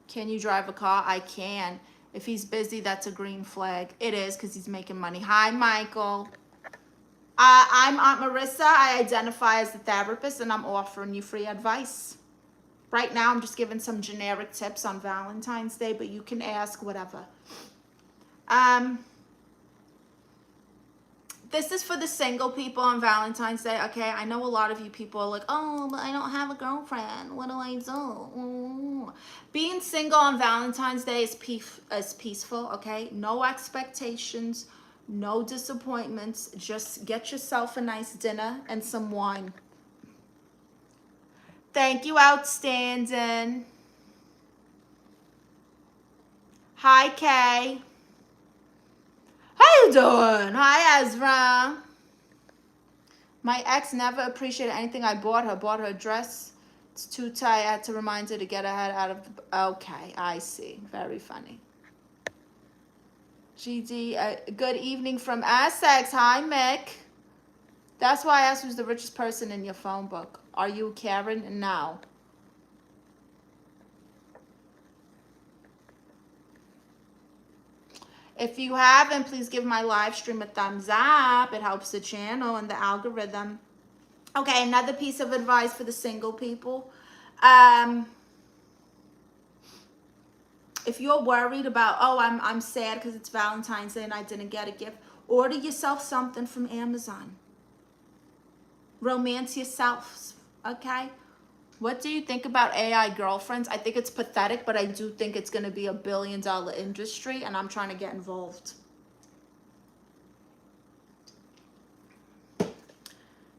Can you drive a car? I can. If he's busy, that's a green flag. It is, because he's making money. Hi, Michael. I'm Aunt Marissa. I identify as the therapist, and I'm offering you free advice. Right now, I'm just giving some generic tips on Valentine's Day, but you can ask whatever. This is for the single people on Valentine's Day, okay? I know a lot of you people are like, oh, but I don't have a girlfriend. What do I do? Ooh. Being single on Valentine's Day is peaceful, okay? No expectations, no disappointments. Just get yourself a nice dinner and some wine. Thank you, outstanding. Hi, Kay. How you doing? Hi, Ezra. My ex never appreciated anything I bought her. Bought her a dress. It's too tight. I had to remind her to get her head out of the... Okay, I see. Very funny. GD, good evening from Essex. Hi, Mick. That's why I asked who's the richest person in your phone book. Are you Karen? No. If you haven't, please give my live stream a thumbs up. It helps the channel and the algorithm. Okay, another piece of advice for the single people. If you're worried about, oh, I'm sad because it's Valentine's Day and I didn't get a gift, order yourself something from Amazon. Romance yourself, okay? What do you think about AI girlfriends? I think it's pathetic, but I do think it's going to be $1 billion industry, and I'm trying to get involved.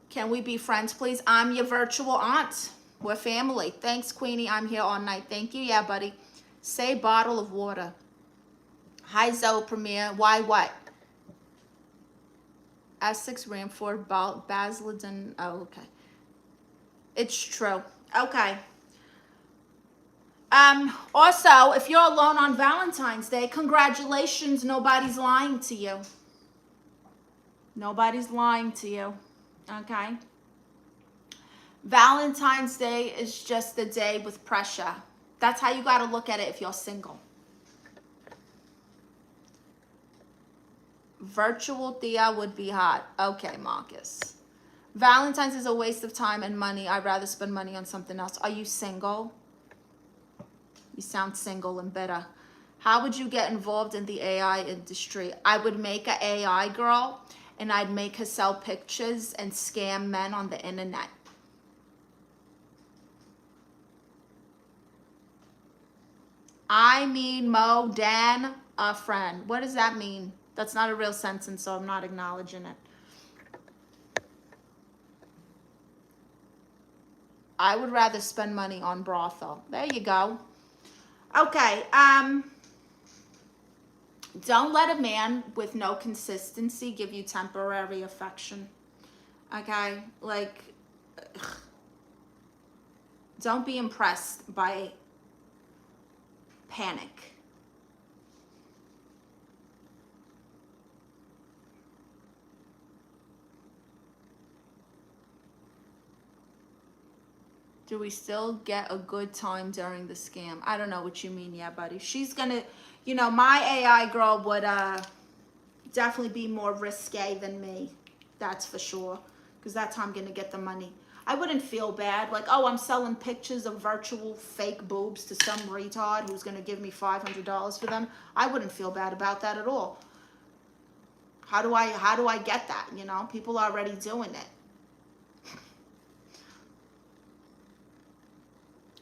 Can we be friends, please? I'm your virtual aunt. We're family. Thanks, Queenie. I'm here all night. Thank you. Yeah, buddy. Say bottle of water. Hi, Zoe Premier. Why what? Essex, Ramford, Basildon. Oh, okay. It's true. Okay. Also, if you're alone on Valentine's Day, congratulations. Nobody's lying to you. Nobody's lying to you. Okay. Valentine's Day is just a day with pressure. That's how you got to look at it if you're single. Virtual Thea would be hot. Okay, Marcus. Valentine's is a waste of time and money. I'd rather spend money on something else. Are you single? You sound single and bitter. How would you get involved in the AI industry? I would make an AI girl and I'd make her sell pictures and scam men on the internet. I mean, Mo, Dan, a friend. What does that mean? That's not a real sentence, so I'm not acknowledging it. I would rather spend money on brothel. There you go. Okay, don't let a man with no consistency give you temporary affection. Okay, like, ugh. Don't be impressed by panic. Do we still get a good time during the scam? I don't know what you mean, yeah, buddy. She's gonna, you know, my AI girl would definitely be more risque than me. That's for sure. Because that's how I'm gonna get the money. I wouldn't feel bad. Like, oh, I'm selling pictures of virtual fake boobs to some retard who's gonna give me $500 for them. I wouldn't feel bad about that at all. How do I get that? You know, people are already doing it.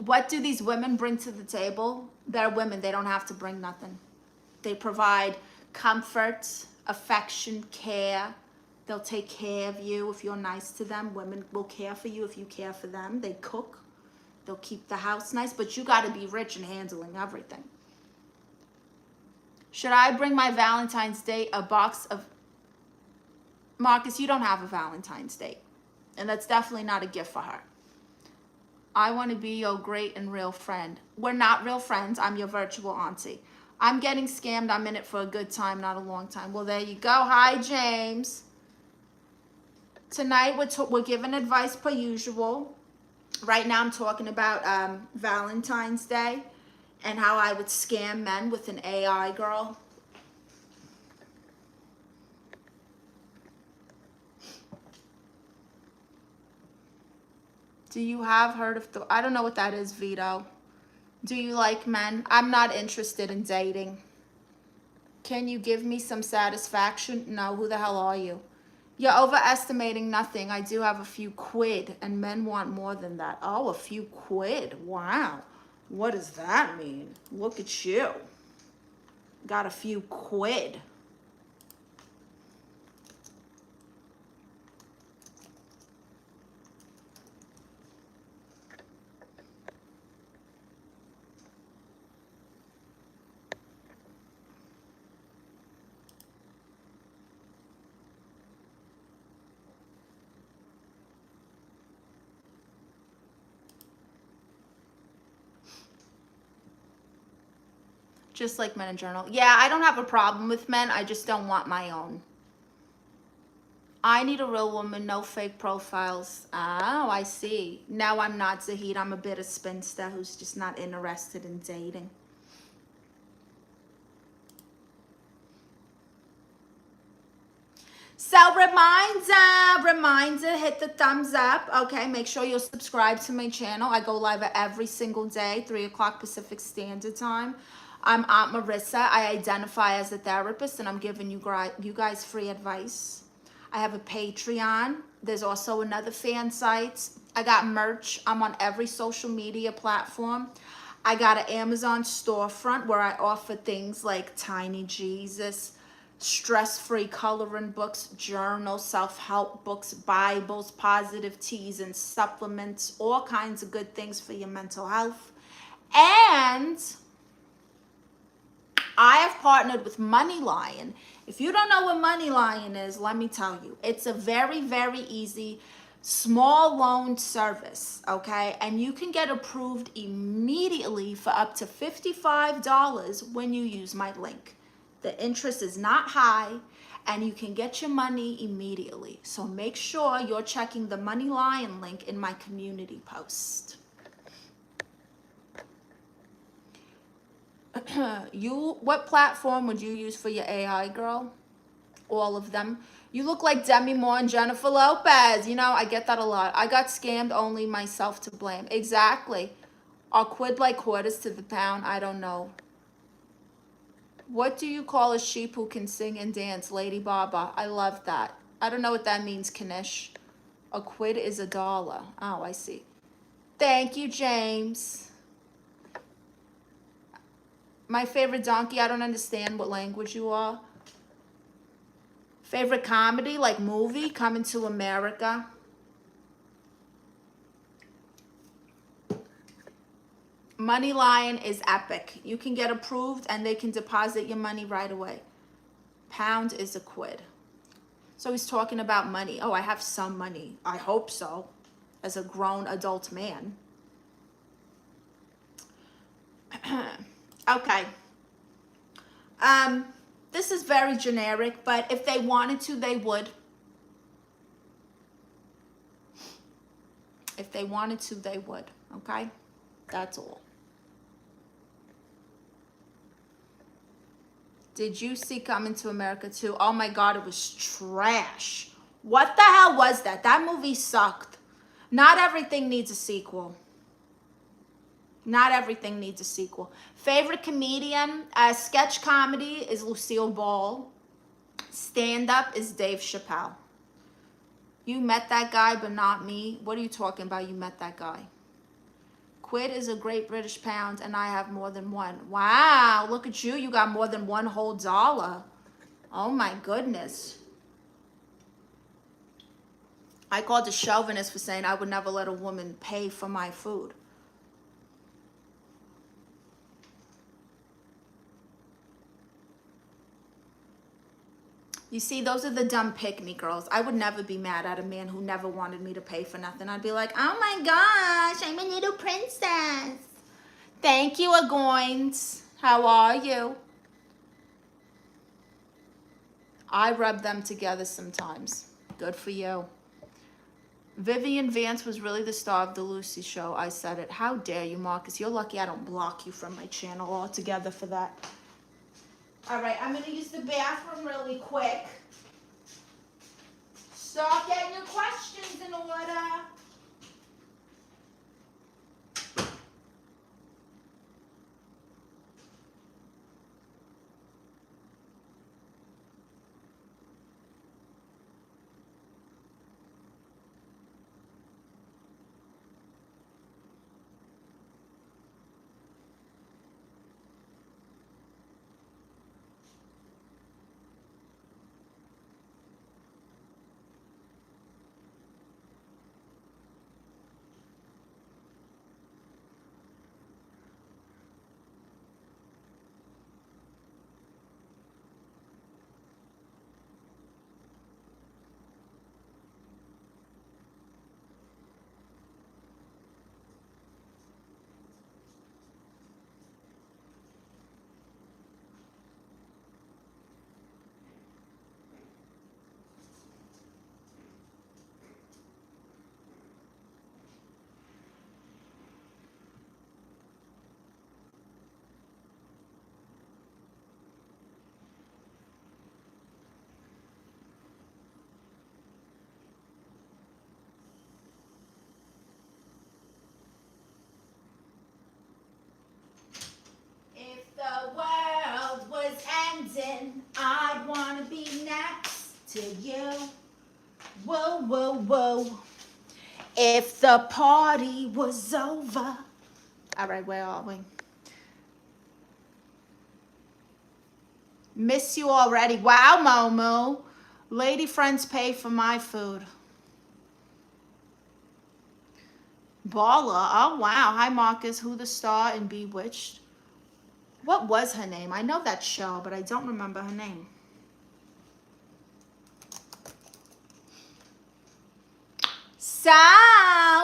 What do these women bring to the table? They're women. They don't have to bring nothing. They provide comfort, affection, care. They'll take care of you if you're nice to them. Women will care for you if you care for them. They cook. They'll keep the house nice. But you got to be rich and handling everything. Should I bring my Valentine's Day a box of... Marcus, you don't have a Valentine's Day. And that's definitely not a gift for her. I want to be your great and real friend. We're not real friends. I'm your virtual auntie. I'm getting scammed. I'm in it for a good time, not a long time. Well, there you go. Hi, James. Tonight, we're giving advice per usual. Right now, I'm talking about Valentine's Day and how I would scam men with an AI girl. Do you have heard of the... I don't know what that is, Vito. Do you like men? I'm not interested in dating. Can you give me some satisfaction? No, who the hell are you? You're overestimating nothing. I do have a few quid, and men want more than that. Oh, a few quid. Wow. What does that mean? Look at you. Got a few quid. Just like men in general. Yeah, I don't have a problem with men. I just don't want my own. I need a real woman, no fake profiles. Oh, I see. No, I'm not Zahid. I'm a bitter spinster who's just not interested in dating. So reminder, hit the thumbs up. Okay, make sure you'll subscribe to my channel. I go live every single day, 3 o'clock Pacific Standard Time. I'm Aunt Marissa. I identify as a therapist, and I'm giving you guys free advice. I have a Patreon. There's also another fan site. I got merch. I'm on every social media platform. I got an Amazon storefront where I offer things like Tiny Jesus, stress-free coloring books, journals, self-help books, Bibles, positive teas and supplements, all kinds of good things for your mental health. And I have partnered with MoneyLion. If you don't know what MoneyLion is, let me tell you. It's a very, very easy small loan service, okay? And you can get approved immediately for up to $55 when you use my link. The interest is not high, and you can get your money immediately. So make sure you're checking the MoneyLion link in my community post. What platform would you use for your AI, girl? All of them. You look like Demi Moore and Jennifer Lopez. You know, I get that a lot. I got scammed, only myself to blame. Exactly. Are quid like quarters to the pound? I don't know. What do you call a sheep who can sing and dance? Lady Baba. I love that. I don't know what that means, Kanish. A quid is $1. Oh, I see. Thank you, James. My favorite donkey. I don't understand what language you are. Favorite comedy, like movie, Coming to America. MoneyLion is epic. You can get approved and they can deposit your money right away. Pound is a quid. So he's talking about money. Oh, I have some money. I hope so, as a grown adult man. Okay. This is very generic, but if they wanted to, they would. If they wanted to, they would. Okay? That's all. Did you see Coming to America too? Oh my God, it was trash. What the hell was that? That movie sucked. Not everything needs a sequel. Not everything needs a sequel. Favorite comedian? Sketch comedy is Lucille Ball. Stand-up is Dave Chappelle. You met that guy, but not me. What are you talking about? You met that guy. Quid is a Great British pound, and I have more than one. Wow, look at you. You got more than one whole dollar. Oh my goodness. I called a chauvinist for saying I would never let a woman pay for my food. You see, those are the dumb pick-me girls. I would never be mad at a man who never wanted me to pay for nothing. I'd be like, oh my gosh, I'm a little princess. Thank you, Agoins. How are you? I rub them together sometimes. Good for you. Vivian Vance was really the star of the Lucy show. I said it. How dare you, Marcus? You're lucky I don't block you from my channel altogether for that. All right, I'm going to use the bathroom really quick. Start getting your questions in order. to you. Whoa, whoa, whoa. If the party was over. All right, where are we? Miss you already. Wow, Momo. Lady friends pay for my food. Balla. Oh, wow. Hi, Marcus. Who the star in Bewitched? What was her name? I know that show, but I don't remember her name. So,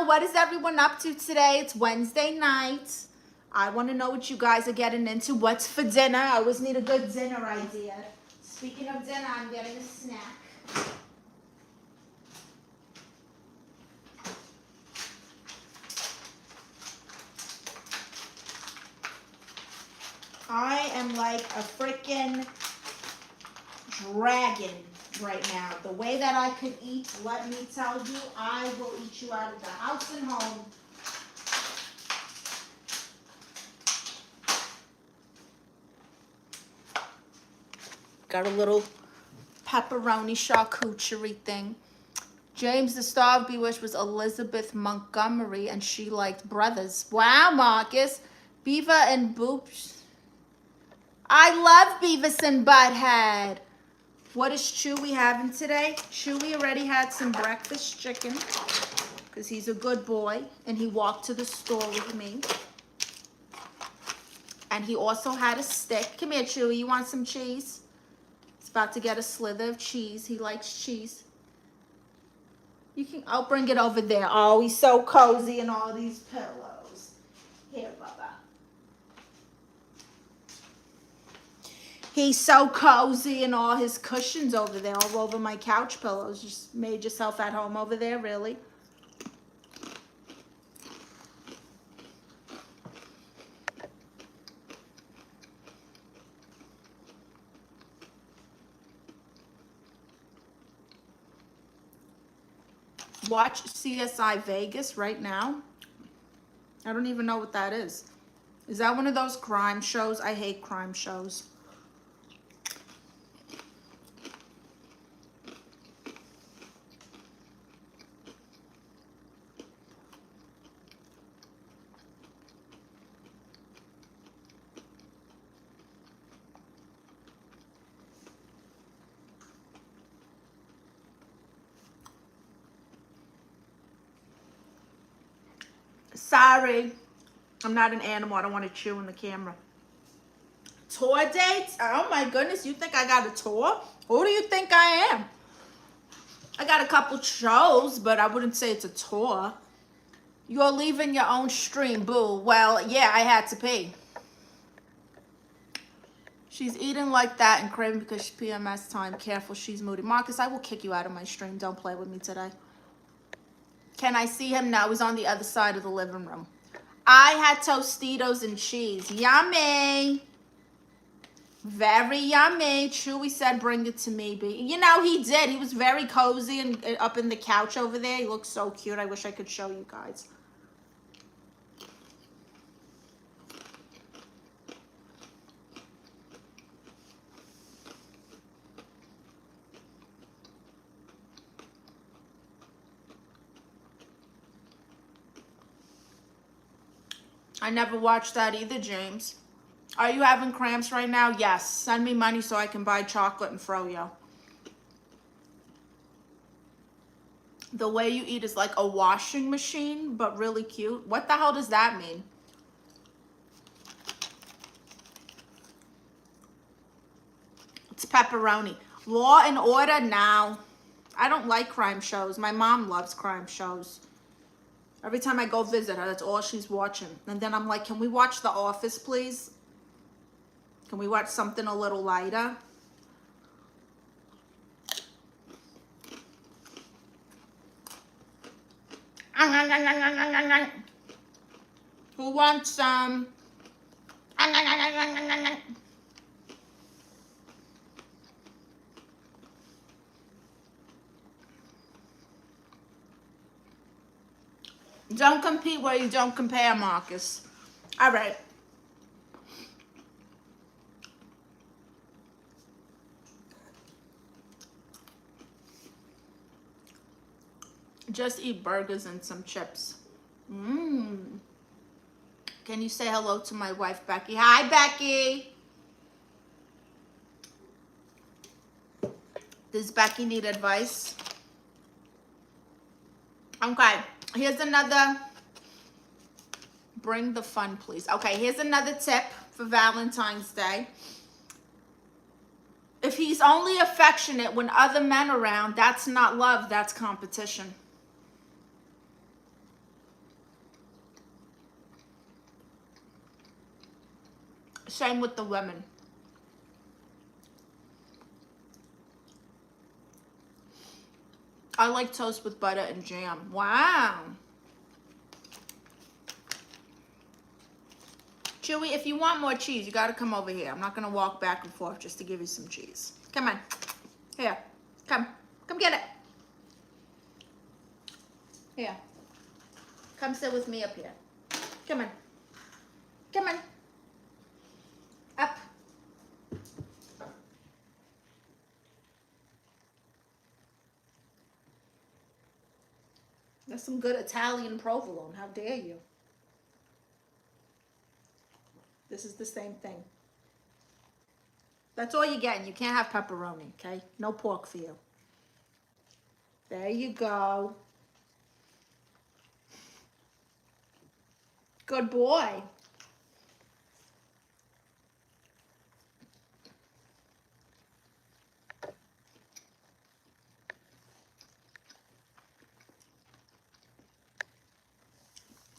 what is everyone up to today? It's Wednesday night. I want to know what you guys are getting into. What's for dinner? I always need a good dinner idea. Speaking of dinner, I'm getting a snack. I am like a freaking dragon right now. The way that I could eat, let me tell you, I will eat you out of the house and home. Got a little pepperoni charcuterie thing. James, the star of Bewitched was Elizabeth Montgomery, and she liked brothers. Wow, Marcus. Beaver and Boops. I love Beavis and Butthead. What is Chewy having today? Chewy already had some breakfast chicken because he's a good boy, and he walked to the store with me. And he also had a stick. Come here, Chewy. You want some cheese? He's about to get a slither of cheese. He likes cheese. You can. I'll bring it over there. Oh, he's so cozy in all these pillows. Here, Bubba. He's so cozy in all his cushions over there, all over my couch pillows. Just made yourself at home over there, really? Watch CSI Vegas right now. I don't even know what that is. Is that one of those crime shows? I hate crime shows. Sorry, I'm not an animal. I don't want to chew in the camera. Tour dates? Oh my goodness, you think I got a tour? Who do you think I am? I got a couple shows, but I wouldn't say it's a tour. You're leaving your own stream, boo. Well, yeah, I had to pee. She's eating like that and craving because she's PMS time. Careful, she's moody. Marcus, I will kick you out of my stream. Don't play with me today. Can I see him? No, he's on the other side of the living room. I had Tostitos and cheese. Yummy. Very yummy. Chewy said bring it to me. You know, he did. He was very cozy and up in the couch over there. He looks so cute. I wish I could show you guys. I never watched that either, James. Are you having cramps right now? Yes. Send me money so I can buy chocolate and froyo. The way you eat is like a washing machine, but really cute. What the hell does that mean? It's pepperoni. Law and Order? Now. I don't like crime shows. My mom loves crime shows. Every time I go visit her, that's all she's watching. And then I'm like, can we watch The Office, please? Can we watch something a little lighter? Who wants some? Don't compete where you don't compare, Marcus. All right. Just eat burgers and some chips. Mmm. Can you say hello to my wife, Becky? Hi, Becky. Does Becky need advice? Okay, here's another. Bring the fun, please. Okay, here's another tip for Valentine's Day. If he's only affectionate when other men are around, that's not love, that's competition. Same with the women. I like toast with butter and jam. Wow. Chewy, if you want more cheese, you got to come over here. I'm not going to walk back and forth just to give you some cheese. Come on. Here. Come. Come get it. Here. Come sit with me up here. Come on. Come on. Up. That's some good Italian provolone. How dare you? This is the same thing. That's all you're getting. You can't have pepperoni, okay? No pork for you. There you go. Good boy.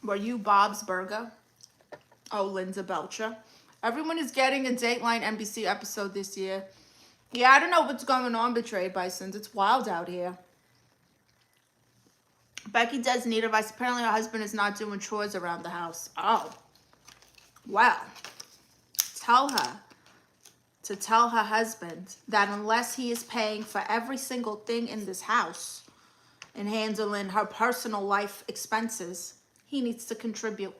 Were you Bob's Burger? Oh, Linda Belcher. Everyone is getting a Dateline NBC episode this year. Yeah, I don't know what's going on, Betrayed Bisons. It's wild out here. Becky does need advice. Apparently her husband is not doing chores around the house. Oh. Well. Tell her to tell her husband that unless he is paying for every single thing in this house and handling her personal life expenses, he needs to contribute.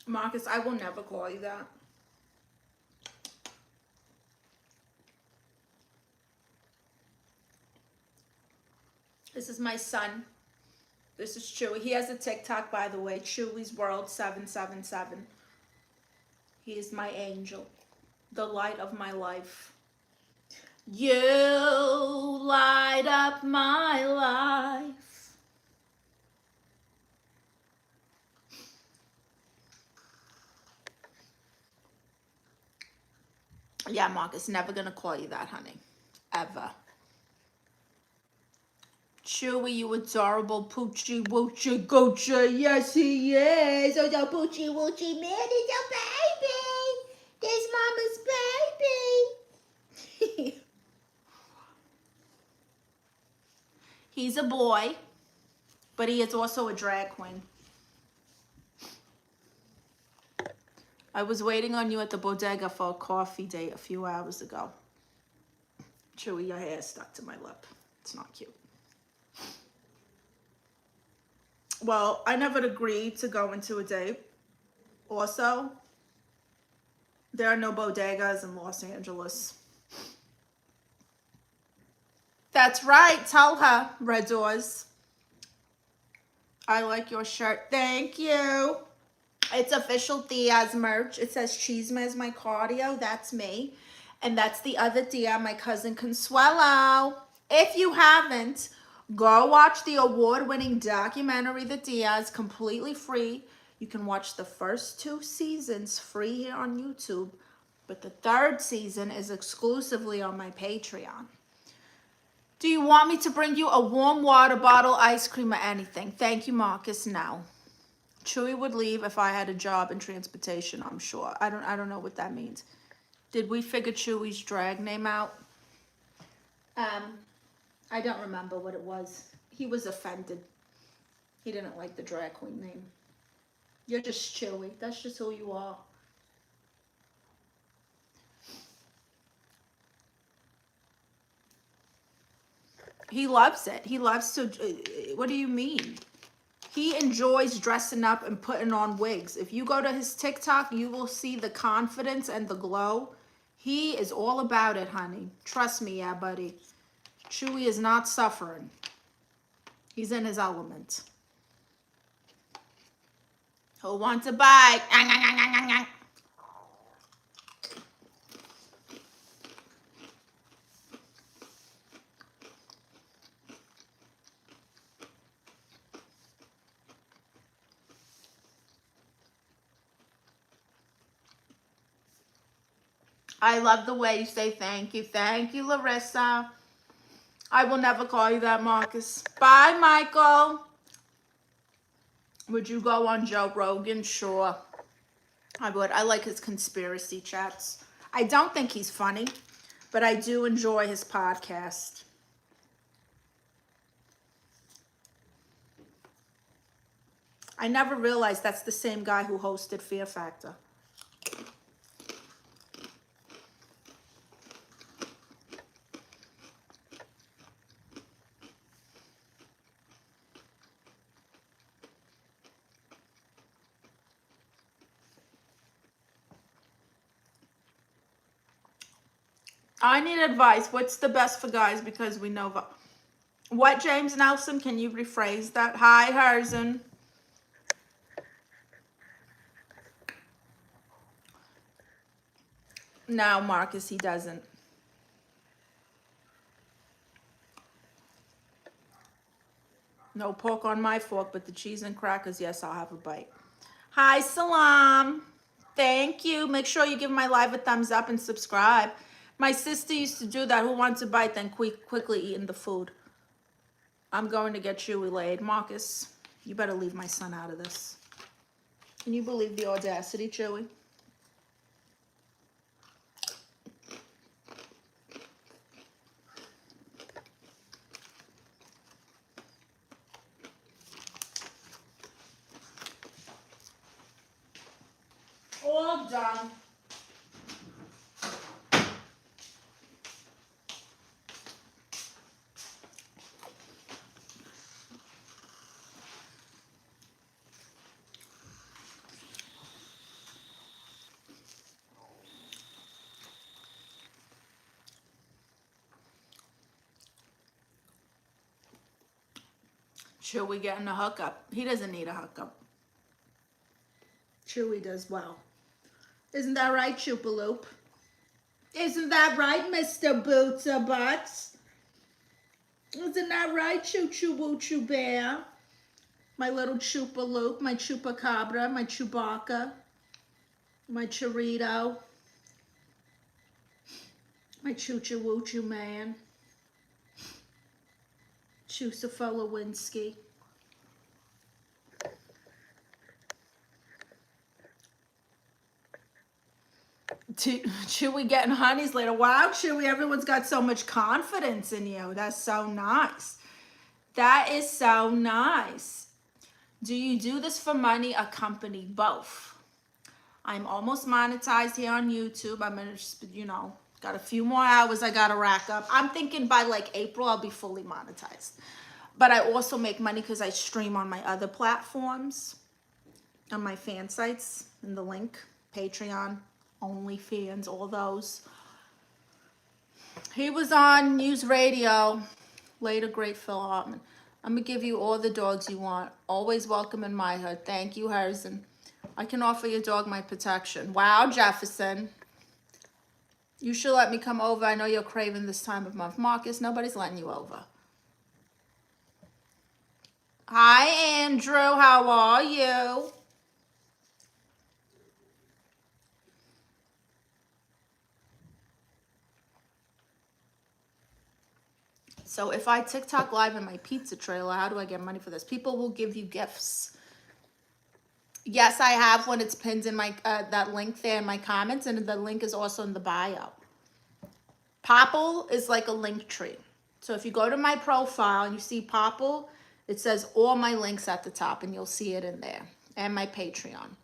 Marcus, I will never call you that. This is my son. This is Chewy. He has a TikTok, by the way. Chewy's World 777. He is my angel. The light of my life. You light up my life. Yeah, Marcus, never gonna call you that, honey. Ever. Chewy, you adorable poochie woochie goochie. Yes, he is. Oh, the poochie woochie man is a baby. There's mama's baby. He's a boy, but he is also a drag queen. I was waiting on you at the bodega for a coffee date a few hours ago. Chewy, your hair is stuck to my lip. It's not cute. Well, I never agreed to go into a date. Also, there are no bodegas in Los Angeles. That's right. Tell her, Red Doors. I like your shirt. Thank you. It's official Tia's merch. It says Chisme is my cardio. That's me. And that's the other Tia, my cousin Consuelo. If you haven't, go watch the award-winning documentary, The Tias, completely free. You can watch the first 2 seasons free here on YouTube. But the 3rd season is exclusively on my Patreon. Do you want me to bring you a warm water bottle, ice cream, or anything? Thank you, Marcus. No. Chewy would leave if I had a job in transportation, I'm sure. I don't know what that means. Did we figure Chewy's drag name out? I don't remember what it was. He was offended. He didn't like the drag queen name. You're just Chewy. That's just who you are. He loves it. He loves to, what do you mean? He enjoys dressing up and putting on wigs. If you go to his TikTok, you will see the confidence and the glow. He is all about it, honey. Trust me, yeah, buddy. Chewy is not suffering. He's in his element. Who wants a bite? I love the way you say thank you. Thank you, Larissa. I will never call you that, Marcus. Bye, Michael. Would you go on Joe Rogan? Sure, I would. I like his conspiracy chats. I don't think he's funny, but I do enjoy his podcast. I never realized that's the same guy who hosted Fear Factor. I need advice. What's the best for guys? Because we know what, James Nelson? Can you rephrase that? Hi, Herzen. No, Marcus, he doesn't. No pork on my fork, but the cheese and crackers, yes, I'll have a bite. Hi, Salam. Thank you. Make sure you give my live a thumbs up and subscribe. My sister used to do that. Who wants a bite, then quickly eating the food. I'm going to get Chewy laid. Marcus, you better leave my son out of this. Can you believe the audacity, Chewy? All done. Chewy getting a hookup. He doesn't need a hookup. Chewy does well. Isn't that right, Choopaloop? Isn't that right, Mr. Bootsa Butts? Isn't that right, Choo Choo Woo Choo Bear? My little Choopaloop, my Chupacabra, my Chewbacca, my Chorito, my Choo Choo Woo Choo Man, Chusafo Lewinsky. Chewy getting honeys later. Wow, Chewy, everyone's got so much confidence in you. That's so nice. That is so nice. Do you do this for money? Accompany both. I'm almost monetized here on YouTube. I'm gonna just, got a few more hours I gotta rack up. I'm thinking by like April I'll be fully monetized. But I also make money because I stream on my other platforms, on my fan sites, in the link, Patreon, OnlyFans, all those. He was on News Radio, later great Phil Hartman. I'm gonna give you all the dogs you want. Always welcome in my hood. Thank you, Harrison. I can offer your dog my protection. Wow, Jefferson. You should let me come over. I know you're craving this time of month. Marcus, nobody's letting you over. Hi, Andrew. How are you? So if I TikTok live in my pizza trailer, how do I get money for this? People will give you gifts. Yes, I have one. It's pinned in my that link there in my comments, and the link is also in the bio. Popple is like a link tree. So if you go to my profile and you see Popple, it says all my links at the top, and you'll see it in there. and my Patreon.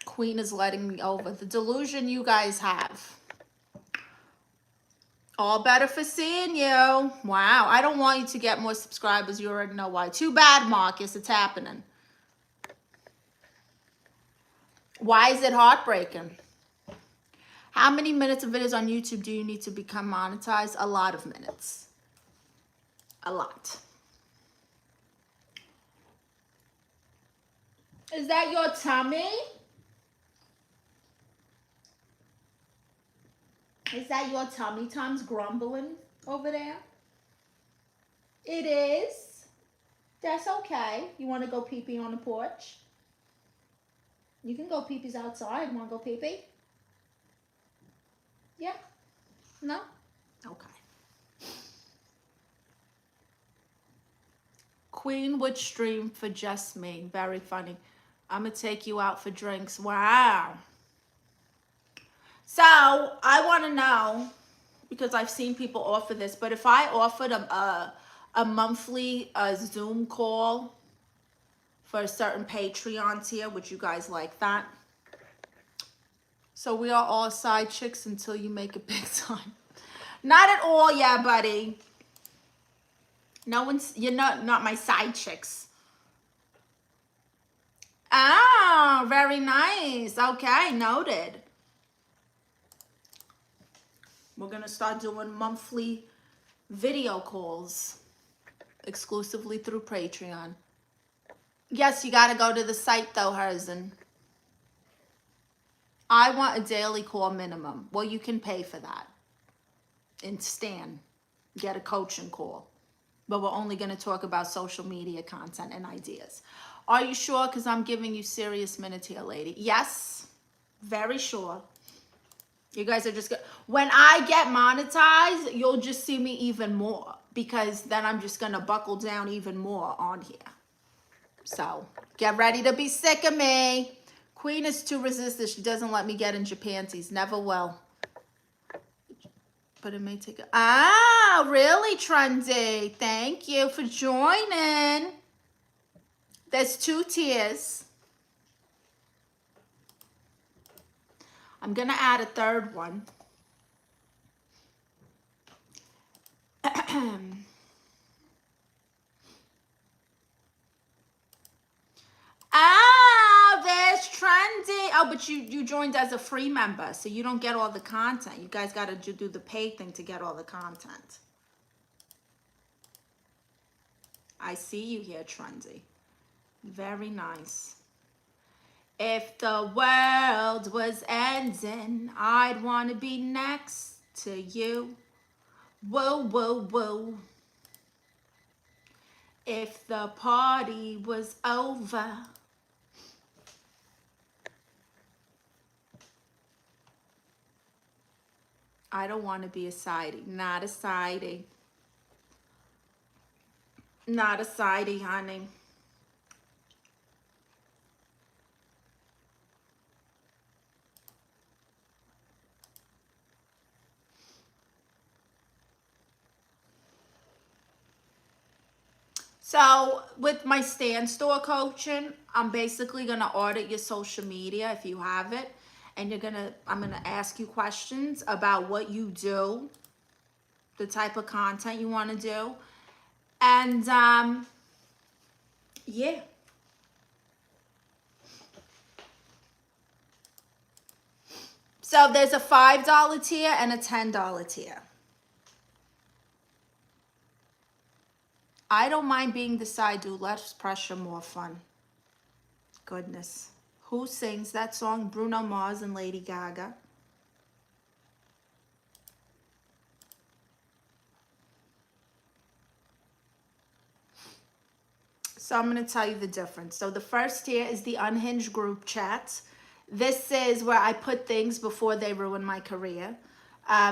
Queen is letting me over. The delusion you guys have. All better for seeing you. Wow. I don't want you to get more subscribers. You already know why. Too bad, Marcus. It's happening. Why is it heartbreaking? How many minutes of videos on YouTube do you need to become monetized? A lot of minutes. A lot. Is that your tummy? Is that your tummy tums grumbling over there? It is. That's okay. You want to go pee-pee on the porch? You can go pee-pees outside. Want to go pee-pee? Yeah? No? Okay. Queen would stream for just me. Very funny. I'm going to take you out for drinks. Wow. So, I want to know, because I've seen people offer this, but if I offered a monthly Zoom call for a certain Patreon tier, would you guys like that? So we are all side chicks until you make it big time. Not at all, yeah, buddy. No one's, you're not my side chicks. Ah, very nice. Okay, noted. We're going to start doing monthly video calls exclusively through Patreon. Yes, you got to go to the site though, Herzen. I want a daily call minimum. Well, you can pay for that. And Stan, get a coaching call. But we're only going to talk about social media content and ideas. Are you sure? Because I'm giving you serious minutes here, lady. Yes, very sure. You guys are just good. When I get monetized, you'll just see me even more. Because then I'm just going to buckle down even more on here. So, get ready to be sick of me. Queen is too resistant. She doesn't let me get in Japanties. Never will. But it may take a... Ah, really, Trendy? Thank you for joining. There's 2 tiers. I'm going to add a third one. Ah, there's Trendy. Oh, but you joined as a free member, so you don't get all the content. You guys got to do the pay thing to get all the content. I see you here, Trendy. Very nice. If the world was ending, I'd want to be next to you. Whoa, whoa, whoa. If the party was over, I don't want to be a sidey. Not a sidey. Not a sidey, honey. So with my Stand Store coaching, I'm basically going to audit your social media if you have it. And I'm going to ask you questions about what you do, the type of content you want to do. And yeah. So there's a $5 tier and a $10 tier. I don't mind being the side dude. Less pressure, more fun. Goodness. Who sings that song? Bruno Mars and Lady Gaga. So I'm going to tell you the difference. So the first tier is the unhinged group chat. This is where I put things before they ruin my career.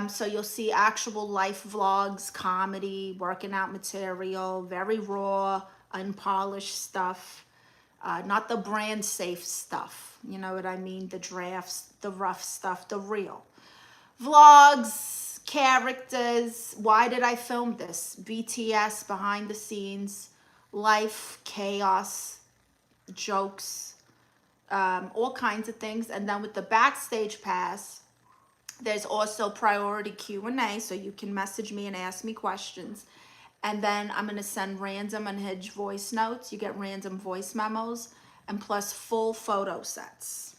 So you'll see actual life vlogs, comedy, working out material, very raw, unpolished stuff. Not the brand safe stuff. You know what I mean? The drafts, the rough stuff, the real. Vlogs, characters. Why did I film this? BTS, behind the scenes, life, chaos. jokes, all kinds of things. And then with the backstage pass, there's also priority Q&A, so you can message me and ask me questions. And then I'm going to send random unhinged voice notes. You get random voice memos and plus full photo sets.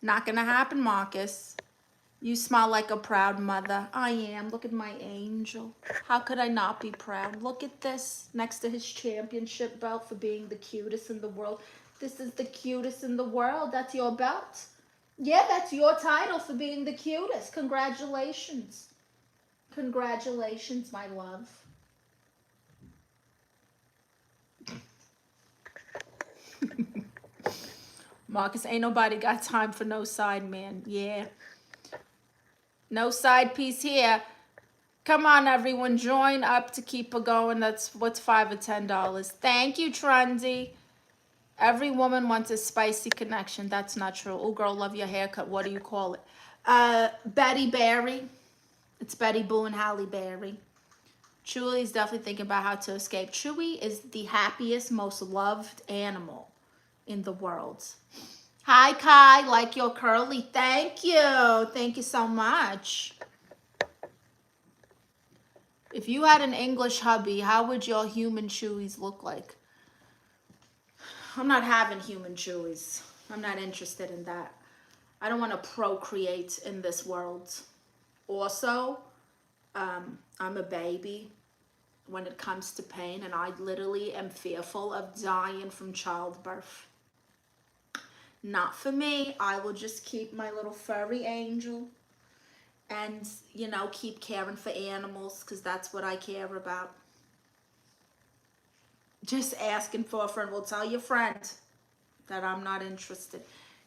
Not going to happen, Marcus. You smile like a proud mother. I am. Look at my angel. How could I not be proud? Look at this next to his championship belt for being the cutest in the world. This is the cutest in the world. That's your belt. Yeah, that's your title for being the cutest. Congratulations. Congratulations, my love. Marcus, ain't nobody got time for no side man. Yeah. No side piece here. Come on, everyone. Join up to keep it going. That's what's $5 or $10. Thank you, Trendy. Every woman wants a spicy connection. That's not true. Oh, girl, love your haircut. What do you call it? Betty Barry. It's Betty Boo and Halle Berry. Chewy is definitely thinking about how to escape. Chewy is the happiest, most loved animal in the world. Hi, Kai. Like your curly. Thank you. Thank you so much. If you had an English hubby, how would your human Chewies look like? I'm not having human Chewies. I'm not interested in that. I don't want to procreate in this world. Also, I'm a baby when it comes to pain, and I literally am fearful of dying from childbirth. Not for me. I will just keep my little furry angel and, you know, keep caring for animals because that's what I care about. Just asking for a friend. Well, tell your friend that I'm not interested.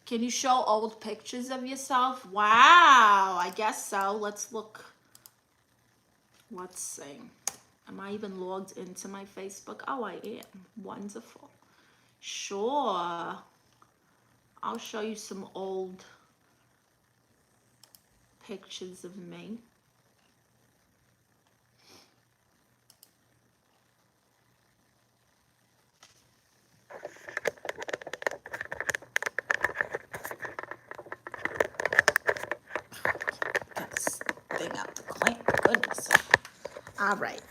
Can you show old pictures of yourself? Wow, I guess so. Let's look. Let's see. Am I even logged into my Facebook? Oh, I am. Wonderful. Sure. I'll show you some old pictures of me. Get this thing out the clamp. Goodness. All right.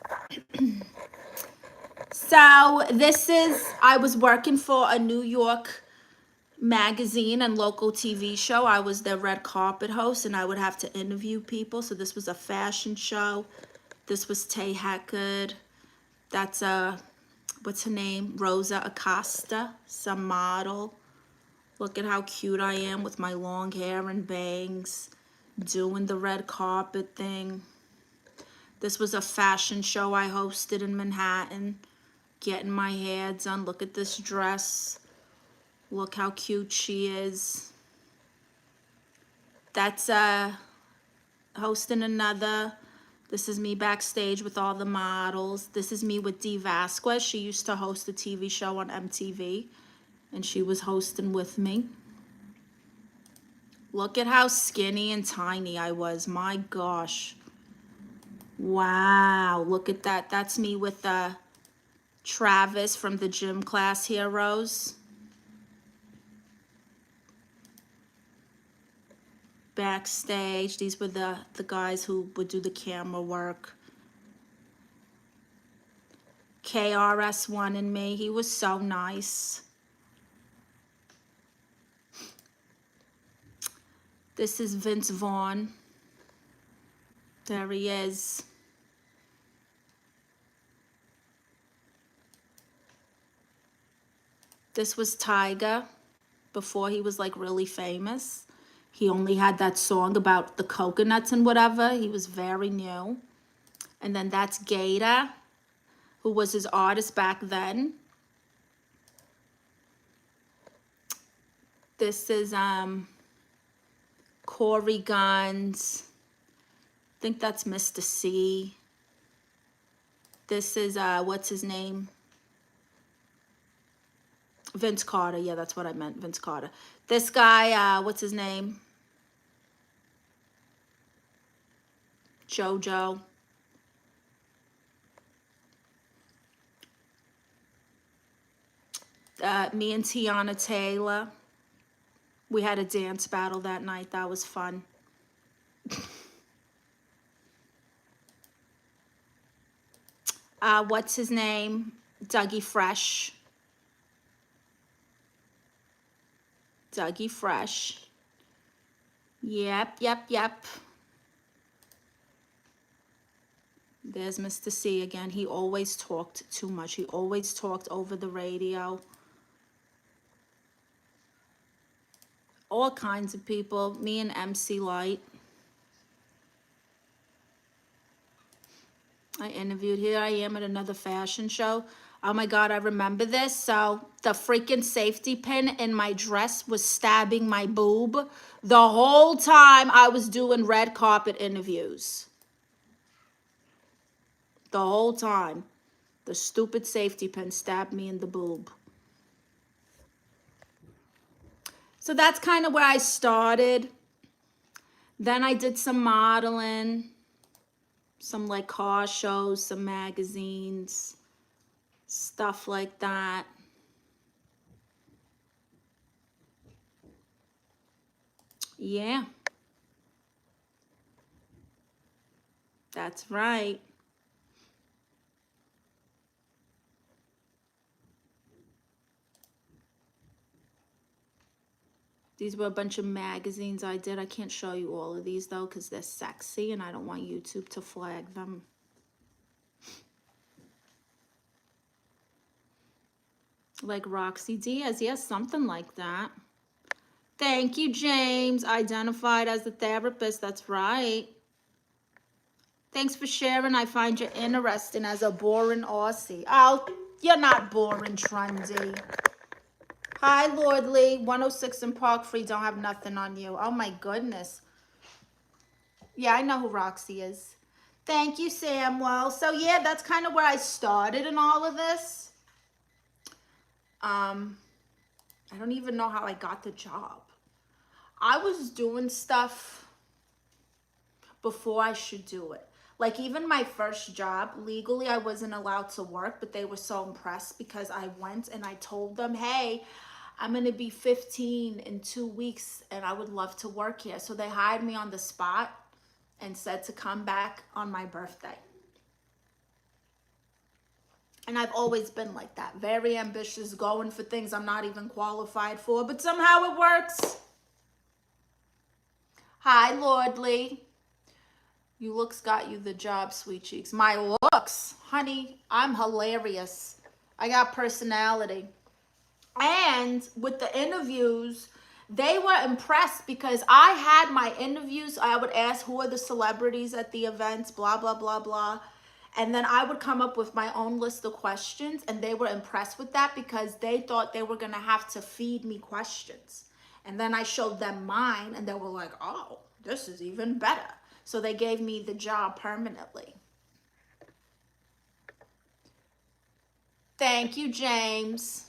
So this is, I was working for a New York magazine and local TV show. I was their red carpet host and I would have to interview people. So this was a fashion show. This was Tay Hackard. That's what's her name? Rosa Acosta, some model. Look at how cute I am with my long hair and bangs, doing the red carpet thing. This was a fashion show I hosted in Manhattan, getting my hair done. Look at this dress. Look how cute she is. That's hosting another. This is me backstage with all the models. This is me with Dee Vasquez. She used to host a TV show on MTV, and she was hosting with me. Look at how skinny and tiny I was. My gosh. Wow, look at that. That's me with Travis from the Gym Class Heroes. Backstage, these were the guys who would do the camera work. KRS-One and me, he was so nice. This is Vince Vaughn. There he is. This was Tyga before he was like really famous. He only had that song about the coconuts and whatever. He was very new. And then that's Gator, who was his artist back then. This is Corey Guns. I think that's Mr. C. This is, what's his name? Vince Carter. Yeah, that's what I meant, Vince Carter. This guy, what's his name? JoJo. Me and Tiana Taylor, we had a dance battle that night. That was fun. What's his name? Dougie Fresh. Dougie Fresh. Yep. There's Mr. C again. He always talked too much. He always talked over the radio. All kinds of people. Me and MC Light. I interviewed. Here I am at another fashion show. Oh my God, I remember this. So the freaking safety pin in my dress was stabbing my boob the whole time I was doing red carpet interviews. The whole time. The stupid safety pin stabbed me in the boob. So that's kind of where I started. Then I did some modeling, some like car shows, some magazines, stuff like that. Yeah. That's right. These were a bunch of magazines I did. I can't show you all of these though because they're sexy and I don't want YouTube to flag them. Like Roxy Diaz. Yes, something like that. Thank you, James. Identified as a therapist. That's right. Thanks for sharing. I find you interesting as a boring Aussie. Oh, you're not boring, trendy. Hi, Lord Lee. 106 in Park Free. Don't have nothing on you. Oh, my goodness. Yeah, I know who Roxy is. Thank you, Samuel. So, yeah, that's kind of where I started in all of this. I don't even know how I got the job. I was doing stuff before I should do it. Like even my first job, legally I wasn't allowed to work, but they were so impressed because I went and I told them, hey, I'm going to be 15 in 2 weeks and I would love to work here. So they hired me on the spot and said to come back on my birthday. And I've always been like that, very ambitious, going for things I'm not even qualified for, but somehow it works. Hi, Lordly. You looks got you the job, sweet cheeks. My looks, honey, I'm hilarious. I got personality. And with the interviews, they were impressed because I had my interviews. I would ask who are the celebrities at the events, blah, blah, blah, blah. And then I would come up with my own list of questions. And they were impressed with that because they thought they were going to have to feed me questions. And then I showed them mine and they were like, oh, this is even better. So they gave me the job permanently. Thank you, James.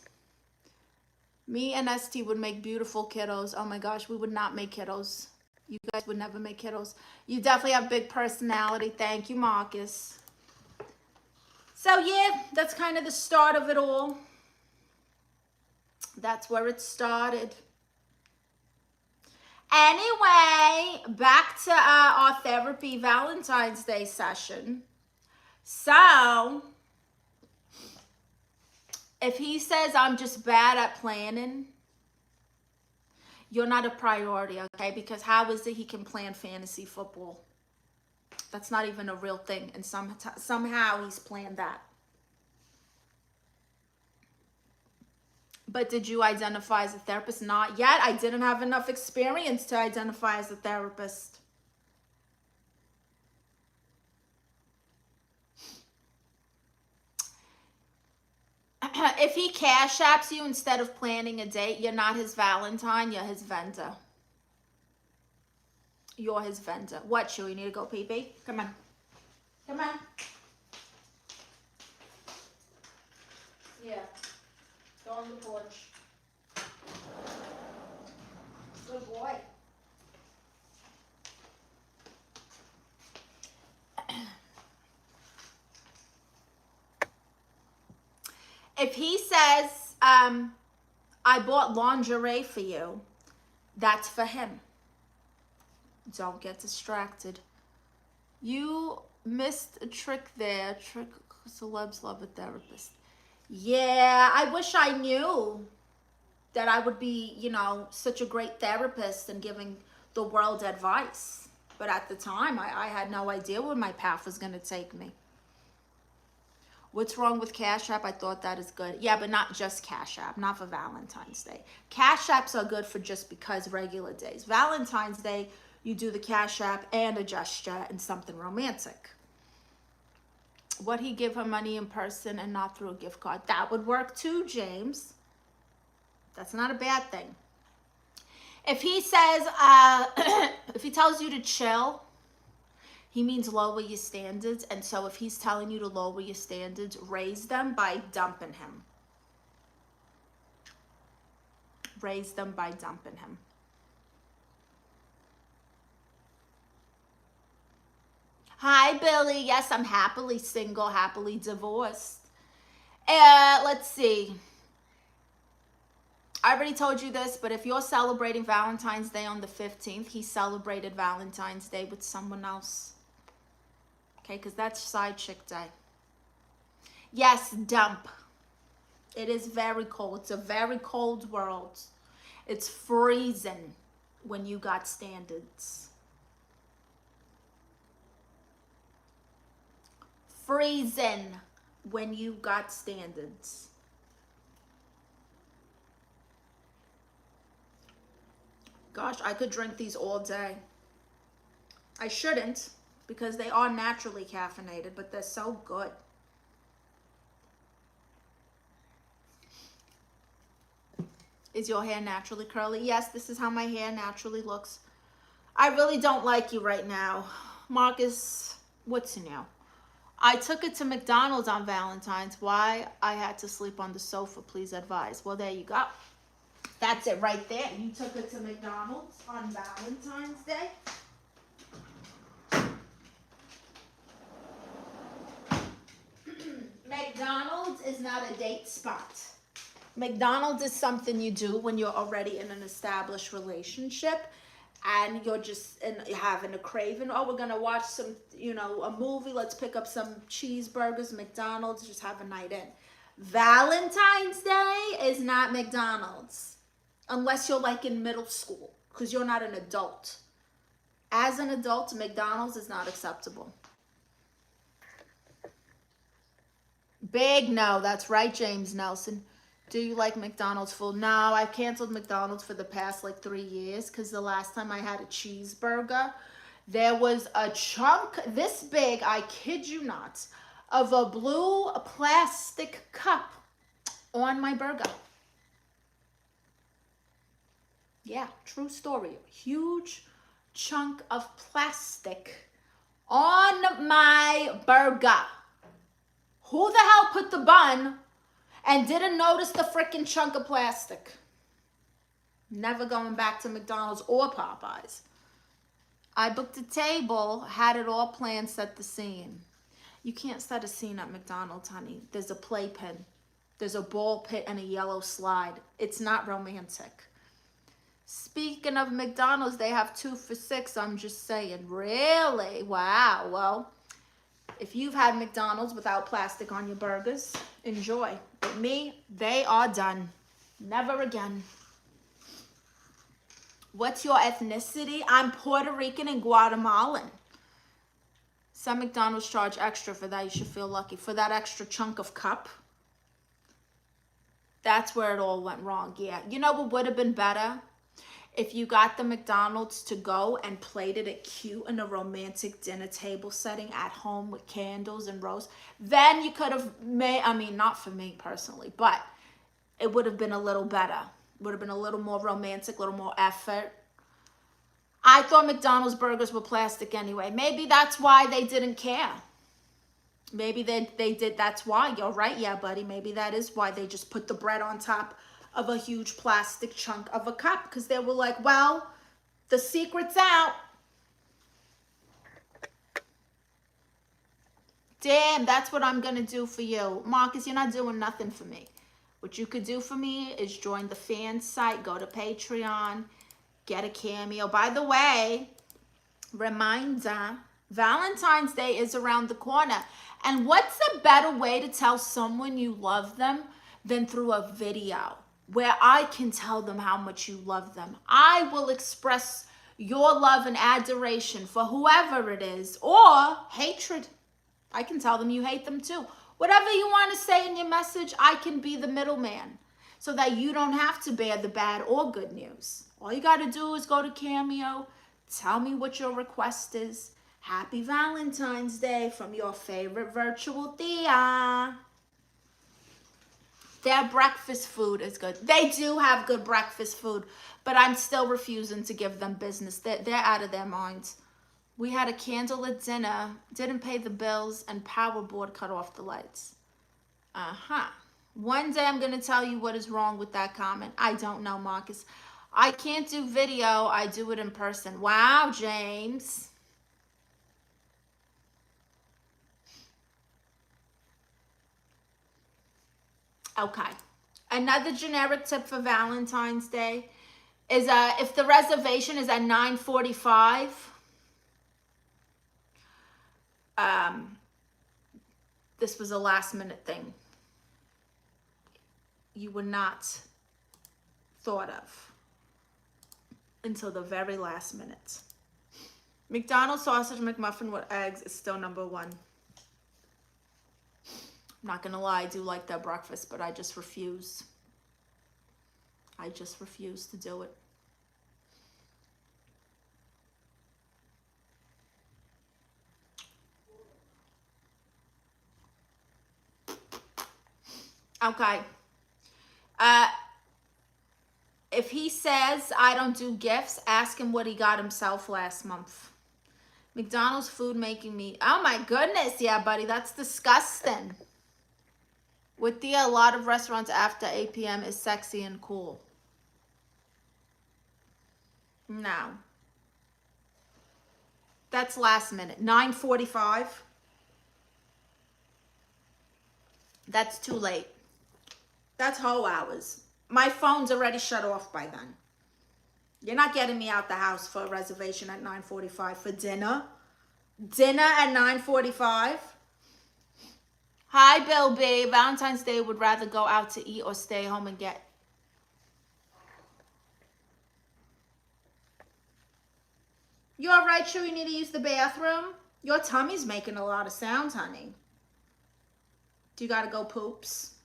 Me and ST would make beautiful kiddos. Oh my gosh, we would not make kiddos. You guys would never make kiddos. You definitely have big personality. Thank you, Marcus. So yeah, that's kind of the start of it all. That's where it started. Anyway, back to our therapy Valentine's Day session. So, if he says I'm just bad at planning, you're not a priority, okay? Because how is it he can plan fantasy football? That's not even a real thing, and somehow he's planned that. But did you identify as a therapist? Not yet. I didn't have enough experience to identify as a therapist. If he cash apps you instead of planning a date, you're not his Valentine, you're his vendor. You're his vendor. What, you need to go pee-pee? Come on. Come on. Yeah. Go on the porch. Good boy. If he says, I bought lingerie for you. That's for him. Don't get distracted. You missed a trick there. Trick celebs love a therapist. Yeah, I wish I knew that I would be, you know, such a great therapist and giving the world advice. But at the time, I had no idea where my path was going to take me. What's wrong with Cash App? I thought that is good. Yeah, but not just Cash App, not for Valentine's Day. Cash Apps are good for just because regular days. Valentine's Day, you do the Cash App and a gesture and something romantic. Would he give her money in person and not through a gift card? That would work too, James. That's not a bad thing. If he says, if he tells you to chill, he means lower your standards. And so if he's telling you to lower your standards, raise them by dumping him. Raise them by dumping him. Hi, Billy. Yes, I'm happily single, happily divorced. Let's see. I already told you this, but if you're celebrating Valentine's Day on the 15th, he celebrated Valentine's Day with someone else. Okay, because that's side chick day. Yes, dump. It is very cold. It's a very cold world. It's freezing when you got standards. Freezing when you got standards. Gosh, I could drink these all day. I shouldn't because they are naturally caffeinated, but they're so good. Is your hair naturally curly? Yes, this is how my hair naturally looks. I really don't like you right now. Marcus, what's new? I took it to McDonald's on Valentine's. Why I had to sleep on the sofa, please advise. Well, there you go. That's it right there. You took it to McDonald's on Valentine's Day. McDonald's is not a date spot. McDonald's is something you do when you're already in an established relationship and you're just having a craving. Oh, we're going to watch some, you know, a movie. Let's pick up some cheeseburgers, McDonald's, just have a night in. Valentine's Day is not McDonald's unless you're like in middle school because you're not an adult. As an adult, McDonald's is not acceptable. Big no. That's right, James Nelson. Do you like McDonald's food? No, I've canceled McDonald's for the past like 3 years because the last time I had a cheeseburger, there was a chunk this big, I kid you not, of a blue plastic cup on my burger. Yeah, true story. Huge chunk of plastic on my burger. Who the hell put the bun and didn't notice the freaking chunk of plastic? Never going back to McDonald's or Popeyes. I booked a table, had it all planned, set the scene. You can't set a scene at McDonald's, honey. There's a playpen. There's a ball pit and a yellow slide. It's not romantic. Speaking of McDonald's, they have 2 for $6. I'm just saying. Really? Wow. Well, if you've had McDonald's without plastic on your burgers, enjoy. But me, they are done. Never again. What's your ethnicity? I'm Puerto Rican and Guatemalan. Some McDonald's charge extra for that. You should feel lucky. For that extra chunk of cup. That's where it all went wrong. Yeah. You know what would have been better? If you got the McDonald's to go and plated it cute in a romantic dinner table setting at home with candles and rose, then you could have made, I mean, not for me personally, but it would have been a little better. Would have been a little more romantic, a little more effort. I thought McDonald's burgers were plastic anyway. Maybe that's why they didn't care. Maybe they did, that's why. You're right, yeah, buddy. Maybe that is why they just put the bread on top of a huge plastic chunk of a cup because they were like, well, the secret's out. Damn, that's what I'm going to do for you. Marcus, you're not doing nothing for me. What you could do for me is join the fan site, go to Patreon, get a Cameo. By the way, reminder, Valentine's Day is around the corner. And what's a better way to tell someone you love them than through a video where I can tell them how much you love them? I will express your love and adoration for whoever it is, or hatred. I can tell them you hate them too. Whatever you want to say in your message, I can be the middleman so that you don't have to bear the bad or good news. All you got to do is go to Cameo, tell me what your request is. Happy Valentine's Day from your favorite virtual Tia. Their breakfast food is good. They do have good breakfast food, but I'm still refusing to give them business. They're out of their minds. We had a candlelit dinner, didn't pay the bills, and power board cut off the lights. One day I'm going to tell you what is wrong with that comment. I don't know, Marcus. I can't do video. I do it in person. Wow, James. Okay. Another generic tip for Valentine's Day is if the reservation is at 9:45, this was a last minute thing. You were not thought of until the very last minute. McDonald's sausage McMuffin with eggs is still #1. I'm not gonna lie, I do like their breakfast, but I just refuse. I just refuse to do it. Okay. If he says I don't do gifts, ask him what he got himself last month. McDonald's food making me, oh my goodness, yeah, buddy, that's disgusting. With Thea, a lot of restaurants after 8 p.m. is sexy and cool. No. That's last minute. 9:45. That's too late. That's whole hours. My phone's already shut off by then. You're not getting me out the house for a reservation at 9:45 for dinner. Dinner at 9:45. Hi, Bill B. Valentine's Day would rather go out to eat or stay home and get. You all right, Sure, you need to use the bathroom? Your tummy's making a lot of sounds, honey. Do you gotta go poops?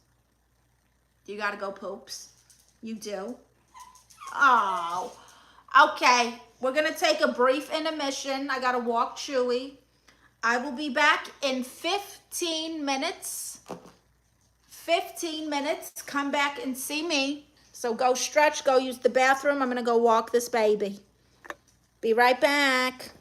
Do you gotta go poops? You do? Oh, okay. We're gonna take a brief intermission. I gotta walk Chewy. I will be back in 15 minutes. 15 minutes. Come back and see me. So go stretch, go use the bathroom. I'm gonna go walk this baby. Be right back.